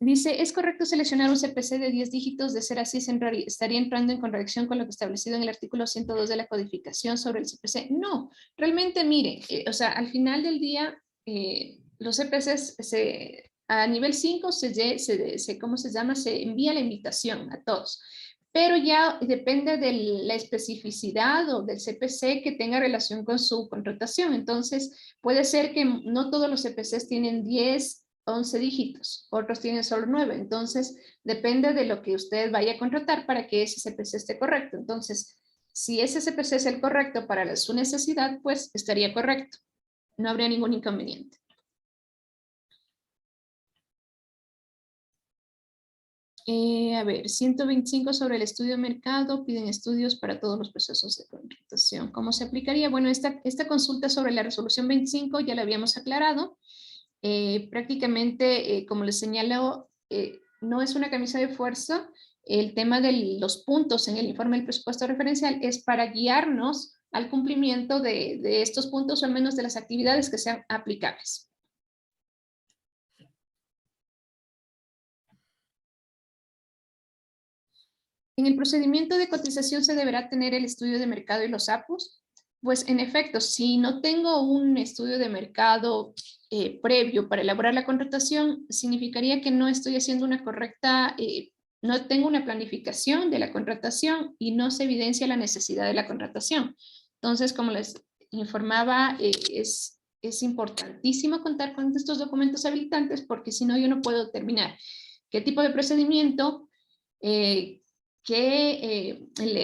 Dice, ¿es correcto seleccionar un CPC de 10 dígitos? De ser así, estaría entrando en contradicción con lo que establecido en el artículo 102 de la codificación sobre el CPC. No, realmente, mire, o sea, al final del día, los CPCs a nivel 5 ¿cómo se llama? Se envía la invitación a todos. Pero ya depende de la especificidad o del CPC que tenga relación con su contratación. Entonces, puede ser que no todos los CPCs tienen 10, 11 dígitos, otros tienen solo 9. Entonces, depende de lo que usted vaya a contratar para que ese CPC esté correcto. Entonces, si ese CPC es el correcto para su necesidad, pues estaría correcto. No habría ningún inconveniente. A ver, 125 sobre el estudio de mercado, piden estudios para todos los procesos de contratación. ¿Cómo se aplicaría? Bueno, esta consulta sobre la resolución 25 ya la habíamos aclarado. Prácticamente, como les señalo, no es una camisa de fuerza. El tema de los puntos en el informe del presupuesto referencial es para guiarnos al cumplimiento de estos puntos o al menos de las actividades que sean aplicables. En el procedimiento de cotización se deberá tener el estudio de mercado y los APUs. Pues en efecto, si no tengo un estudio de mercado previo para elaborar la contratación, significaría que no estoy haciendo una correcta, no tengo una planificación de la contratación y no se evidencia la necesidad de la contratación. Entonces, como les informaba, es importantísimo contar con estos documentos habilitantes porque si no yo no puedo determinar qué tipo de procedimiento,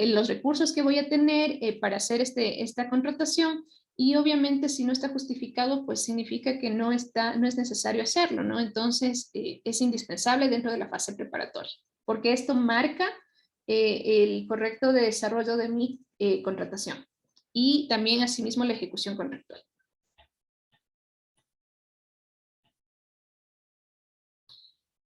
los recursos que voy a tener para hacer esta contratación y obviamente si no está justificado pues significa que no es necesario hacerlo, ¿no? Entonces es indispensable dentro de la fase preparatoria porque esto marca el correcto desarrollo de mi contratación y también asimismo la ejecución contractual.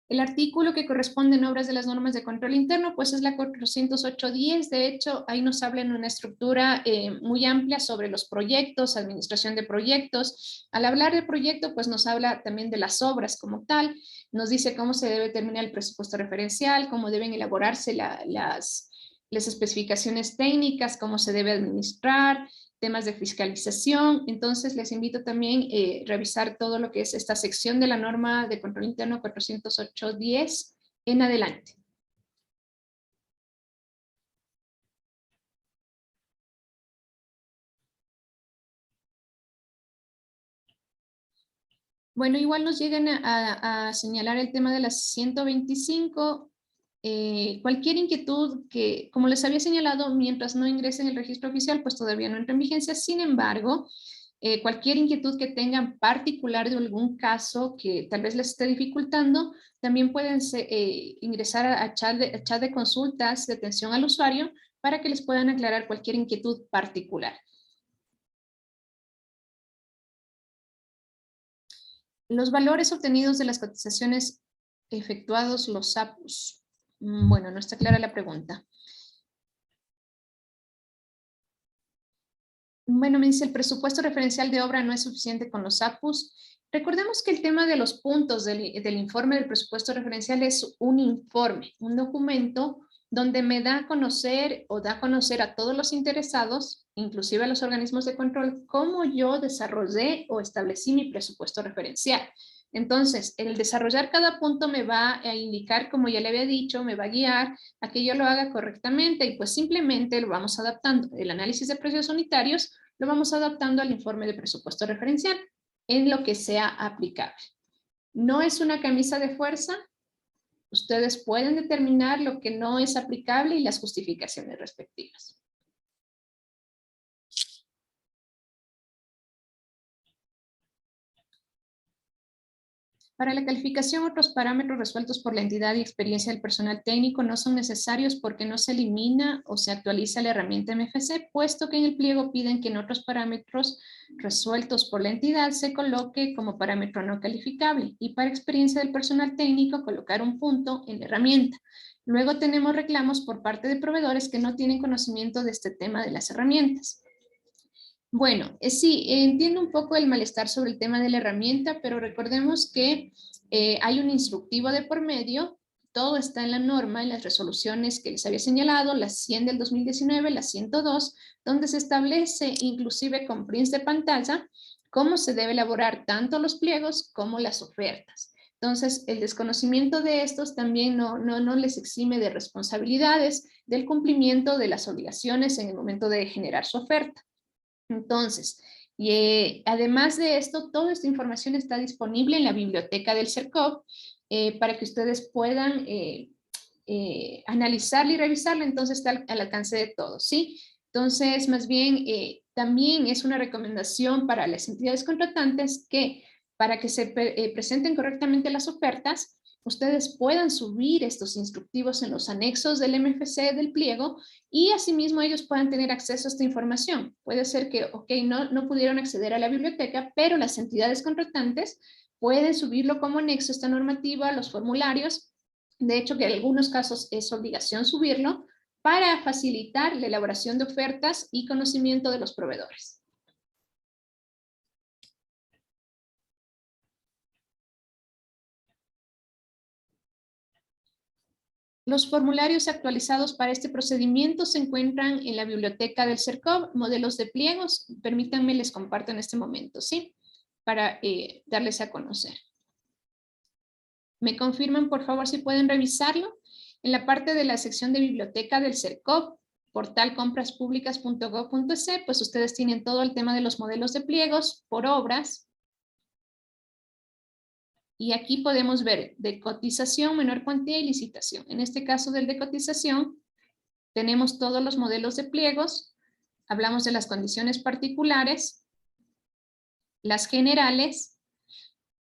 El artículo que corresponde en obras de las normas de control interno, pues es la 408.10. De hecho, ahí nos habla en una estructura muy amplia sobre los proyectos, administración de proyectos. Al hablar de proyecto, pues nos habla también de las obras como tal. Nos dice cómo se debe terminar el presupuesto referencial, cómo deben elaborarse las especificaciones técnicas, cómo se debe administrar, temas de fiscalización. Entonces les invito también a revisar todo lo que es esta sección de la norma de control interno 408.10 en adelante. Bueno, igual nos llegan a señalar el tema de las 125. Cualquier inquietud que, como les había señalado, mientras no ingresen el registro oficial, pues todavía no entra en vigencia. Sin embargo, cualquier inquietud que tengan particular de algún caso que tal vez les esté dificultando, también pueden ingresar a chat de consultas de atención al usuario para que les puedan aclarar cualquier inquietud particular. Los valores obtenidos de las cotizaciones efectuados los APUs. Bueno, no está clara la pregunta. Bueno, me dice el presupuesto referencial de obra no es suficiente con los APUs. Recordemos que el tema de los puntos del informe del presupuesto referencial es un informe, un documento donde me da a conocer o da a conocer a todos los interesados, inclusive a los organismos de control, cómo yo desarrollé o establecí mi presupuesto referencial. Entonces, el desarrollar cada punto me va a indicar, como ya le había dicho, me va a guiar a que yo lo haga correctamente y pues simplemente lo vamos adaptando. El análisis de precios unitarios lo vamos adaptando al informe de presupuesto referencial en lo que sea aplicable. No es una camisa de fuerza. Ustedes pueden determinar lo que no es aplicable y las justificaciones respectivas. Para la calificación, otros parámetros resueltos por la entidad y experiencia del personal técnico no son necesarios porque no se elimina o se actualiza la herramienta MFC, puesto que en el pliego piden que en otros parámetros resueltos por la entidad se coloque como parámetro no calificable y para experiencia del personal técnico colocar un punto en la herramienta. Luego tenemos reclamos por parte de proveedores que no tienen conocimiento de este tema de las herramientas. Bueno, sí, entiendo un poco el malestar sobre el tema de la herramienta, pero recordemos que hay un instructivo de por medio, todo está en la norma, en las resoluciones que les había señalado, las 100 del 2019, las 102, donde se establece inclusive con prints de pantalla cómo se debe elaborar tanto los pliegos como las ofertas. Entonces, el desconocimiento de estos también no les exime de responsabilidades del cumplimiento de las obligaciones en el momento de generar su oferta. Entonces, además de esto, toda esta información está disponible en la biblioteca del CERCOV para que ustedes puedan analizarla y revisarla, entonces está al alcance de todos, ¿sí? Entonces, más bien, también es una recomendación para las entidades contratantes que para que se presenten correctamente las ofertas, ustedes puedan subir estos instructivos en los anexos del MFC del pliego y asimismo ellos puedan tener acceso a esta información. Puede ser que, ok, no pudieron acceder a la biblioteca, pero las entidades contratantes pueden subirlo como anexo a esta normativa, los formularios. De hecho, que en algunos casos es obligación subirlo para facilitar la elaboración de ofertas y conocimiento de los proveedores. Los formularios actualizados para este procedimiento se encuentran en la biblioteca del CERCOV, modelos de pliegos. Permítanme, les comparto en este momento, ¿sí? Para darles a conocer. ¿Me confirman, por favor, si pueden revisarlo? En la parte de la sección de biblioteca del CERCOV, portal compraspublicas.gov.es, pues ustedes tienen todo el tema de los modelos de pliegos por obras. Y aquí podemos ver de cotización, menor cuantía y licitación. En este caso del de cotización, tenemos todos los modelos de pliegos, hablamos de las condiciones particulares, las generales,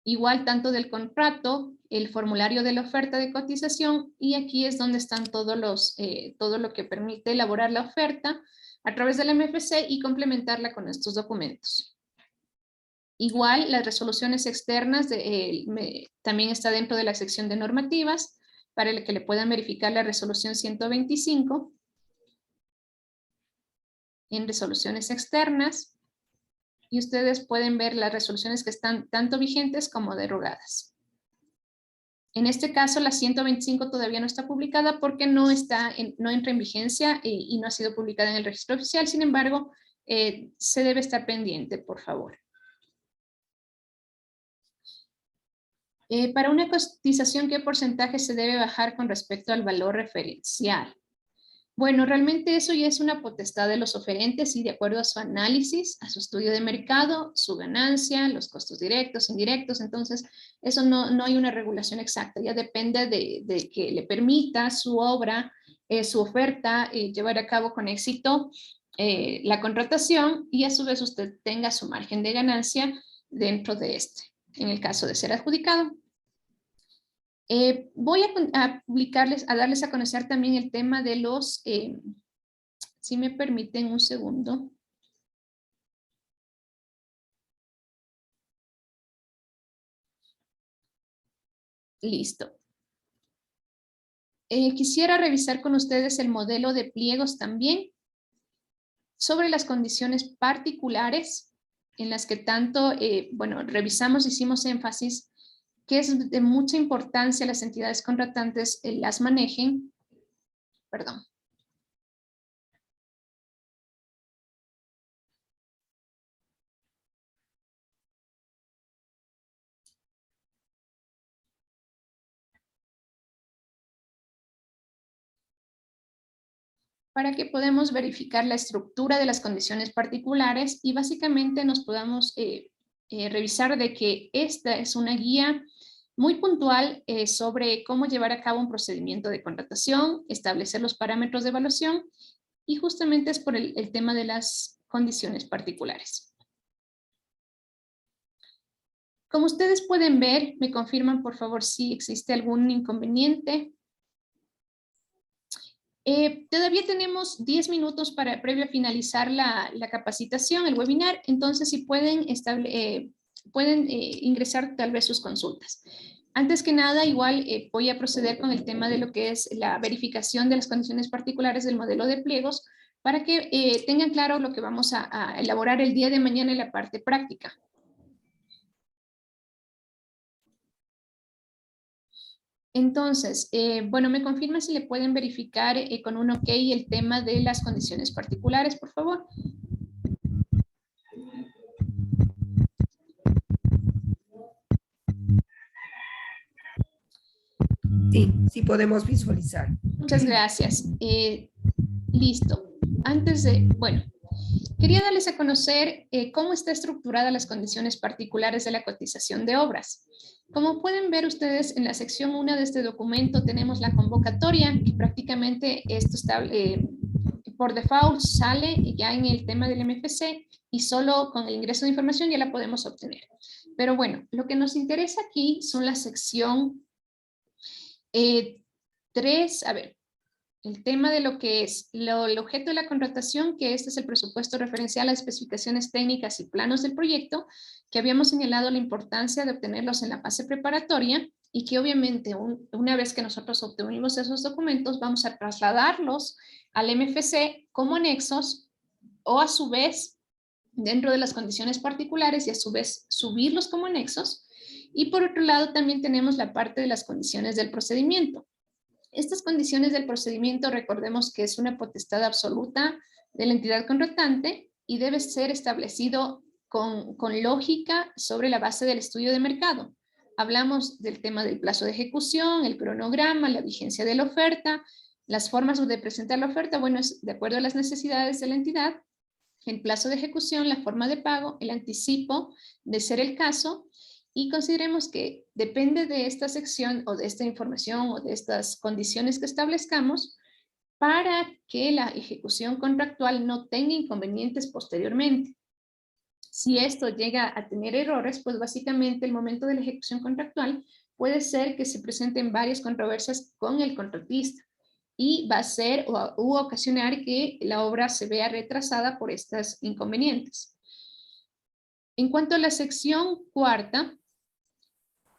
igual tanto del contrato, el formulario de la oferta de cotización, y aquí es donde están todo lo que permite elaborar la oferta a través del MFC y complementarla con estos documentos. Igual, las resoluciones externas también está dentro de la sección de normativas, para el que le puedan verificar la resolución 125. En resoluciones externas, y ustedes pueden ver las resoluciones que están tanto vigentes como derogadas. En este caso, la 125 todavía no está publicada porque no entra en vigencia y no ha sido publicada en el registro oficial. Sin embargo, se debe estar pendiente, por favor. Para una cotización, ¿qué porcentaje se debe bajar con respecto al valor referencial? Bueno, realmente eso ya es una potestad de los oferentes y de acuerdo a su análisis, a su estudio de mercado, su ganancia, los costos directos, indirectos, entonces eso no hay una regulación exacta, ya depende de que le permita su obra, su oferta, llevar a cabo con éxito la contratación y a su vez usted tenga su margen de ganancia dentro de este, en el caso de ser adjudicado. Voy a publicarles, a darles a conocer también el tema de los, si me permiten un segundo. Listo. Quisiera revisar con ustedes el modelo de pliegos también sobre las condiciones particulares en las que tanto, bueno, revisamos, hicimos énfasis que es de mucha importancia las entidades contratantes las manejen, perdón. Para que podamos verificar la estructura de las condiciones particulares y básicamente nos podamos revisar de que esta es una guía muy puntual sobre cómo llevar a cabo un procedimiento de contratación, establecer los parámetros de evaluación y justamente es por el tema de las condiciones particulares. Como ustedes pueden ver, me confirman por favor si existe algún inconveniente. Todavía tenemos 10 minutos previo a finalizar la capacitación, el webinar, entonces si pueden, ingresar tal vez sus consultas. Antes que nada, igual voy a proceder con el tema de lo que es la verificación de las condiciones particulares del modelo de pliegos para que tengan claro lo que vamos a elaborar el día de mañana en la parte práctica. Entonces, bueno, me confirma si le pueden verificar con un OK el tema de las condiciones particulares, por favor. Sí, sí podemos visualizar. Muchas gracias. Listo. Antes de, bueno, quería darles a conocer cómo está estructurada las condiciones particulares de la cotización de obras. Como pueden ver ustedes en la sección 1 de este documento tenemos la convocatoria que prácticamente esto está por default sale ya en el tema del MFC y solo con el ingreso de información ya la podemos obtener. Pero bueno, lo que nos interesa aquí son la sección 3, a ver, el tema de lo que es el objeto de la contratación, que este es el presupuesto referencial a especificaciones técnicas y planos del proyecto, que habíamos señalado la importancia de obtenerlos en la fase preparatoria y que obviamente una vez que nosotros obtuvimos esos documentos, vamos a trasladarlos al MFC como anexos o a su vez dentro de las condiciones particulares y a su vez subirlos como anexos. Y por otro lado también tenemos la parte de las condiciones del procedimiento. Estas condiciones del procedimiento, recordemos que es una potestad absoluta de la entidad contratante y debe ser establecido con lógica sobre la base del estudio de mercado. Hablamos del tema del plazo de ejecución, el cronograma, la vigencia de la oferta, las formas de presentar la oferta, bueno, es de acuerdo a las necesidades de la entidad, el plazo de ejecución, la forma de pago, el anticipo de ser el caso, y consideremos que depende de esta sección o de esta información o de estas condiciones que establezcamos para que la ejecución contractual no tenga inconvenientes posteriormente. Si esto llega a tener errores, pues básicamente el momento de la ejecución contractual puede ser que se presenten varias controversias con el contratista y va a ser o ocasionar que la obra se vea retrasada por estos inconvenientes. En cuanto a la sección 4,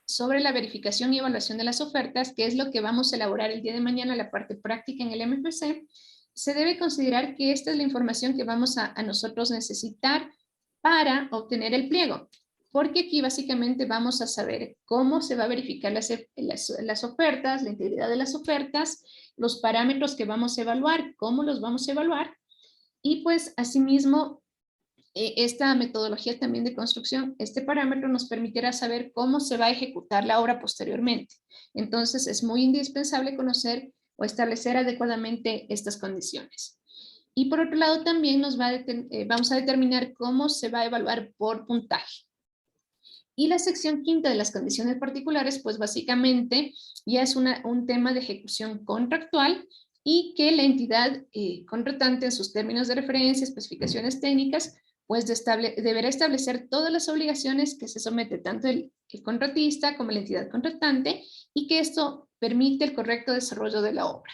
sobre la verificación y evaluación de las ofertas, que es lo que vamos a elaborar el día de mañana, la parte práctica en el MFC, se debe considerar que esta es la información que vamos a nosotros necesitar para obtener el pliego, porque aquí básicamente vamos a saber cómo se va a verificar las ofertas, la integridad de las ofertas, los parámetros que vamos a evaluar, cómo los vamos a evaluar, y pues asimismo esta metodología también de construcción, este parámetro nos permitirá saber cómo se va a ejecutar la obra posteriormente. Entonces es muy indispensable conocer o establecer adecuadamente estas condiciones. Y por otro lado también vamos a determinar cómo se va a evaluar por puntaje. Y la sección quinta de las condiciones particulares, pues básicamente ya es un tema de ejecución contractual y que la entidad contratante en sus términos de referencia, especificaciones técnicas, pues deberá establecer todas las obligaciones que se somete tanto el contratista como la entidad contratante y que esto permite el correcto desarrollo de la obra.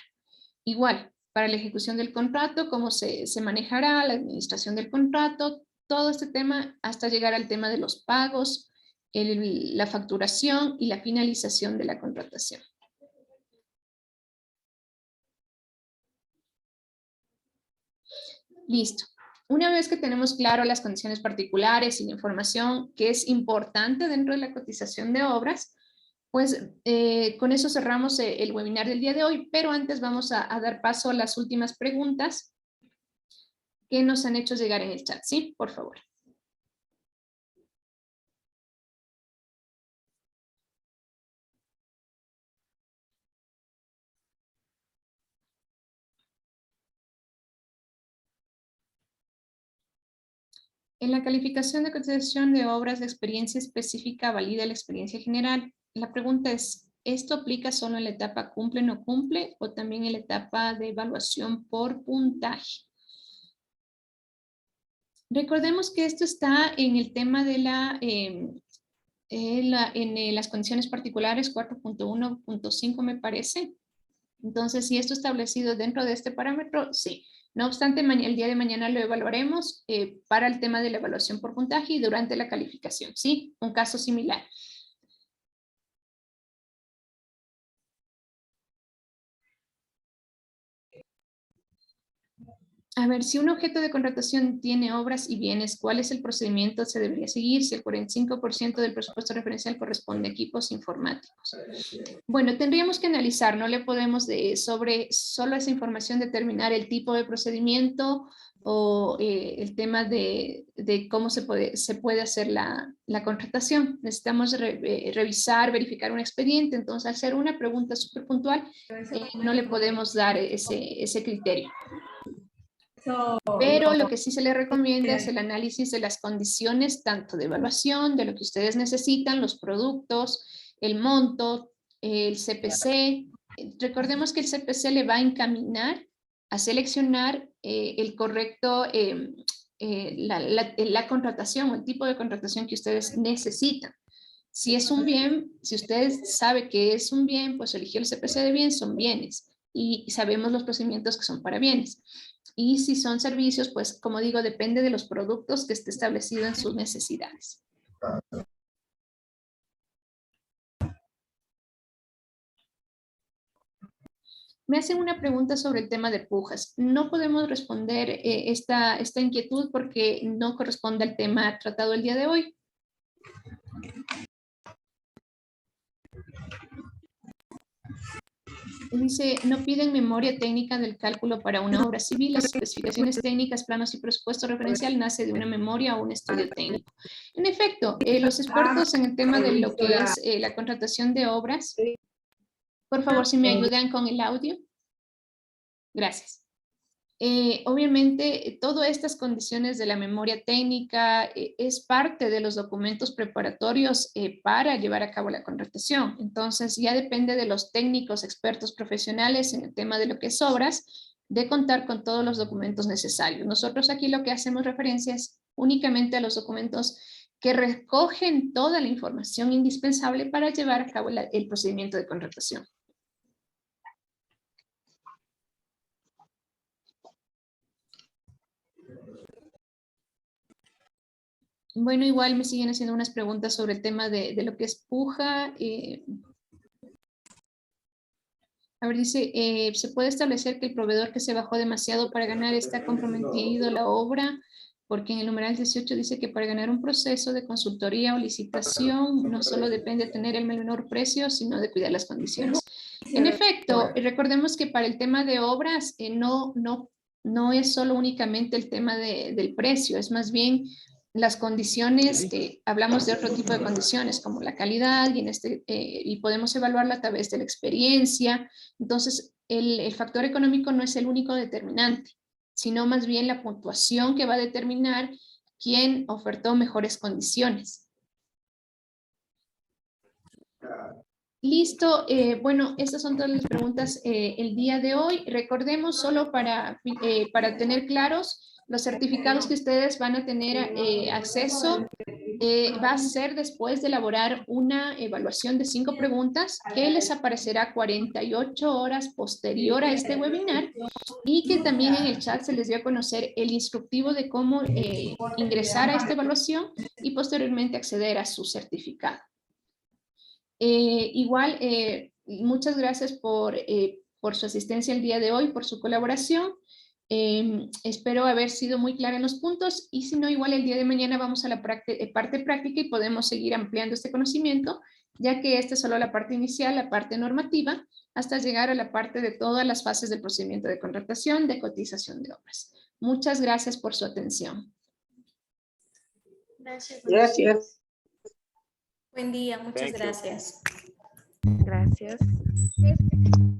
Igual, para la ejecución del contrato, cómo se manejará la administración del contrato, todo este tema hasta llegar al tema de los pagos, la facturación y la finalización de la contratación. Listo. Una vez que tenemos claro las condiciones particulares y la información que es importante dentro de la cotización de obras, pues con eso cerramos el webinar del día de hoy, pero antes vamos a dar paso a las últimas preguntas que nos han hecho llegar en el chat. ¿Sí? Por favor. En la calificación de cotización de obras, de experiencia específica valida la experiencia general. La pregunta es, ¿esto aplica solo en la etapa cumple o no cumple o también en la etapa de evaluación por puntaje? Recordemos que esto está en el tema de las condiciones particulares 4.1.5 me parece. Entonces, si esto establecido dentro de este parámetro, sí. No obstante, el día de mañana lo evaluaremos para el tema de la evaluación por puntaje y durante la calificación, ¿sí? Un caso similar. A ver, si un objeto de contratación tiene obras y bienes, ¿cuál es el procedimiento que se debería seguir si el 45% del presupuesto referencial corresponde a equipos informáticos? Bueno, tendríamos que analizar, no le podemos sobre solo esa información determinar el tipo de procedimiento o el tema de cómo se puede hacer la contratación. Necesitamos revisar, verificar un expediente, entonces al hacer una pregunta súper puntual, no le podemos dar ese criterio. Pero lo que sí se le recomienda es el análisis de las condiciones, tanto de evaluación, de lo que ustedes necesitan, los productos, el monto, el CPC. Recordemos que el CPC le va a encaminar a seleccionar el correcto, la contratación o el tipo de contratación que ustedes necesitan. Si es un bien, si ustedes saben que es un bien, pues eligió el CPC de bien, son bienes. Y sabemos los procedimientos que son para bienes. Y si son servicios, pues como digo, depende de los productos que esté establecido en sus necesidades. Me hacen una pregunta sobre el tema de pujas. No podemos responder esta inquietud porque no corresponde al tema tratado el día de hoy. Dice, no piden memoria técnica del cálculo para una obra civil. Las especificaciones técnicas, planos y presupuesto referencial nace de una memoria o un estudio técnico. En efecto, los expertos en el tema de lo que es la contratación de obras, por favor, si me ayudan con el audio. Gracias. Obviamente, todas estas condiciones de la memoria técnica es parte de los documentos preparatorios para llevar a cabo la contratación. Entonces, ya depende de los técnicos, expertos profesionales en el tema de lo que es obras, de contar con todos los documentos necesarios. Nosotros aquí lo que hacemos referencia es únicamente a los documentos que recogen toda la información indispensable para llevar a cabo el procedimiento de contratación. Bueno, igual me siguen haciendo unas preguntas sobre el tema de lo que es puja. A ver, dice, ¿se puede establecer que el proveedor que se bajó demasiado para ganar está comprometido la obra? Porque en el numeral 18 dice que para ganar un proceso de consultoría o licitación no solo depende de tener el menor precio, sino de cuidar las condiciones. En efecto, recordemos que para el tema de obras no es solo únicamente el tema del precio, es más bien las condiciones, hablamos de otro tipo de condiciones como la calidad y podemos evaluarla a través de la experiencia. Entonces, el factor económico no es el único determinante, sino más bien la puntuación que va a determinar quién ofertó mejores condiciones. Listo, bueno, estas son todas las preguntas el día de hoy. Recordemos solo para tener claros, los certificados que ustedes van a tener acceso va a ser después de elaborar una evaluación de 5 preguntas que les aparecerá 48 horas posterior a este webinar y que también en el chat se les dio a conocer el instructivo de cómo ingresar a esta evaluación y posteriormente acceder a su certificado. Igual, muchas gracias por su asistencia el día de hoy, por su colaboración. Espero haber sido muy clara en los puntos y si no, igual el día de mañana vamos a la parte práctica y podemos seguir ampliando este conocimiento, ya que esta es solo la parte inicial, la parte normativa, hasta llegar a la parte de todas las fases del procedimiento de contratación, de cotización de obras. Muchas gracias por su atención. Gracias. Gracias. Buen día, muchas Thank you. gracias. Gracias.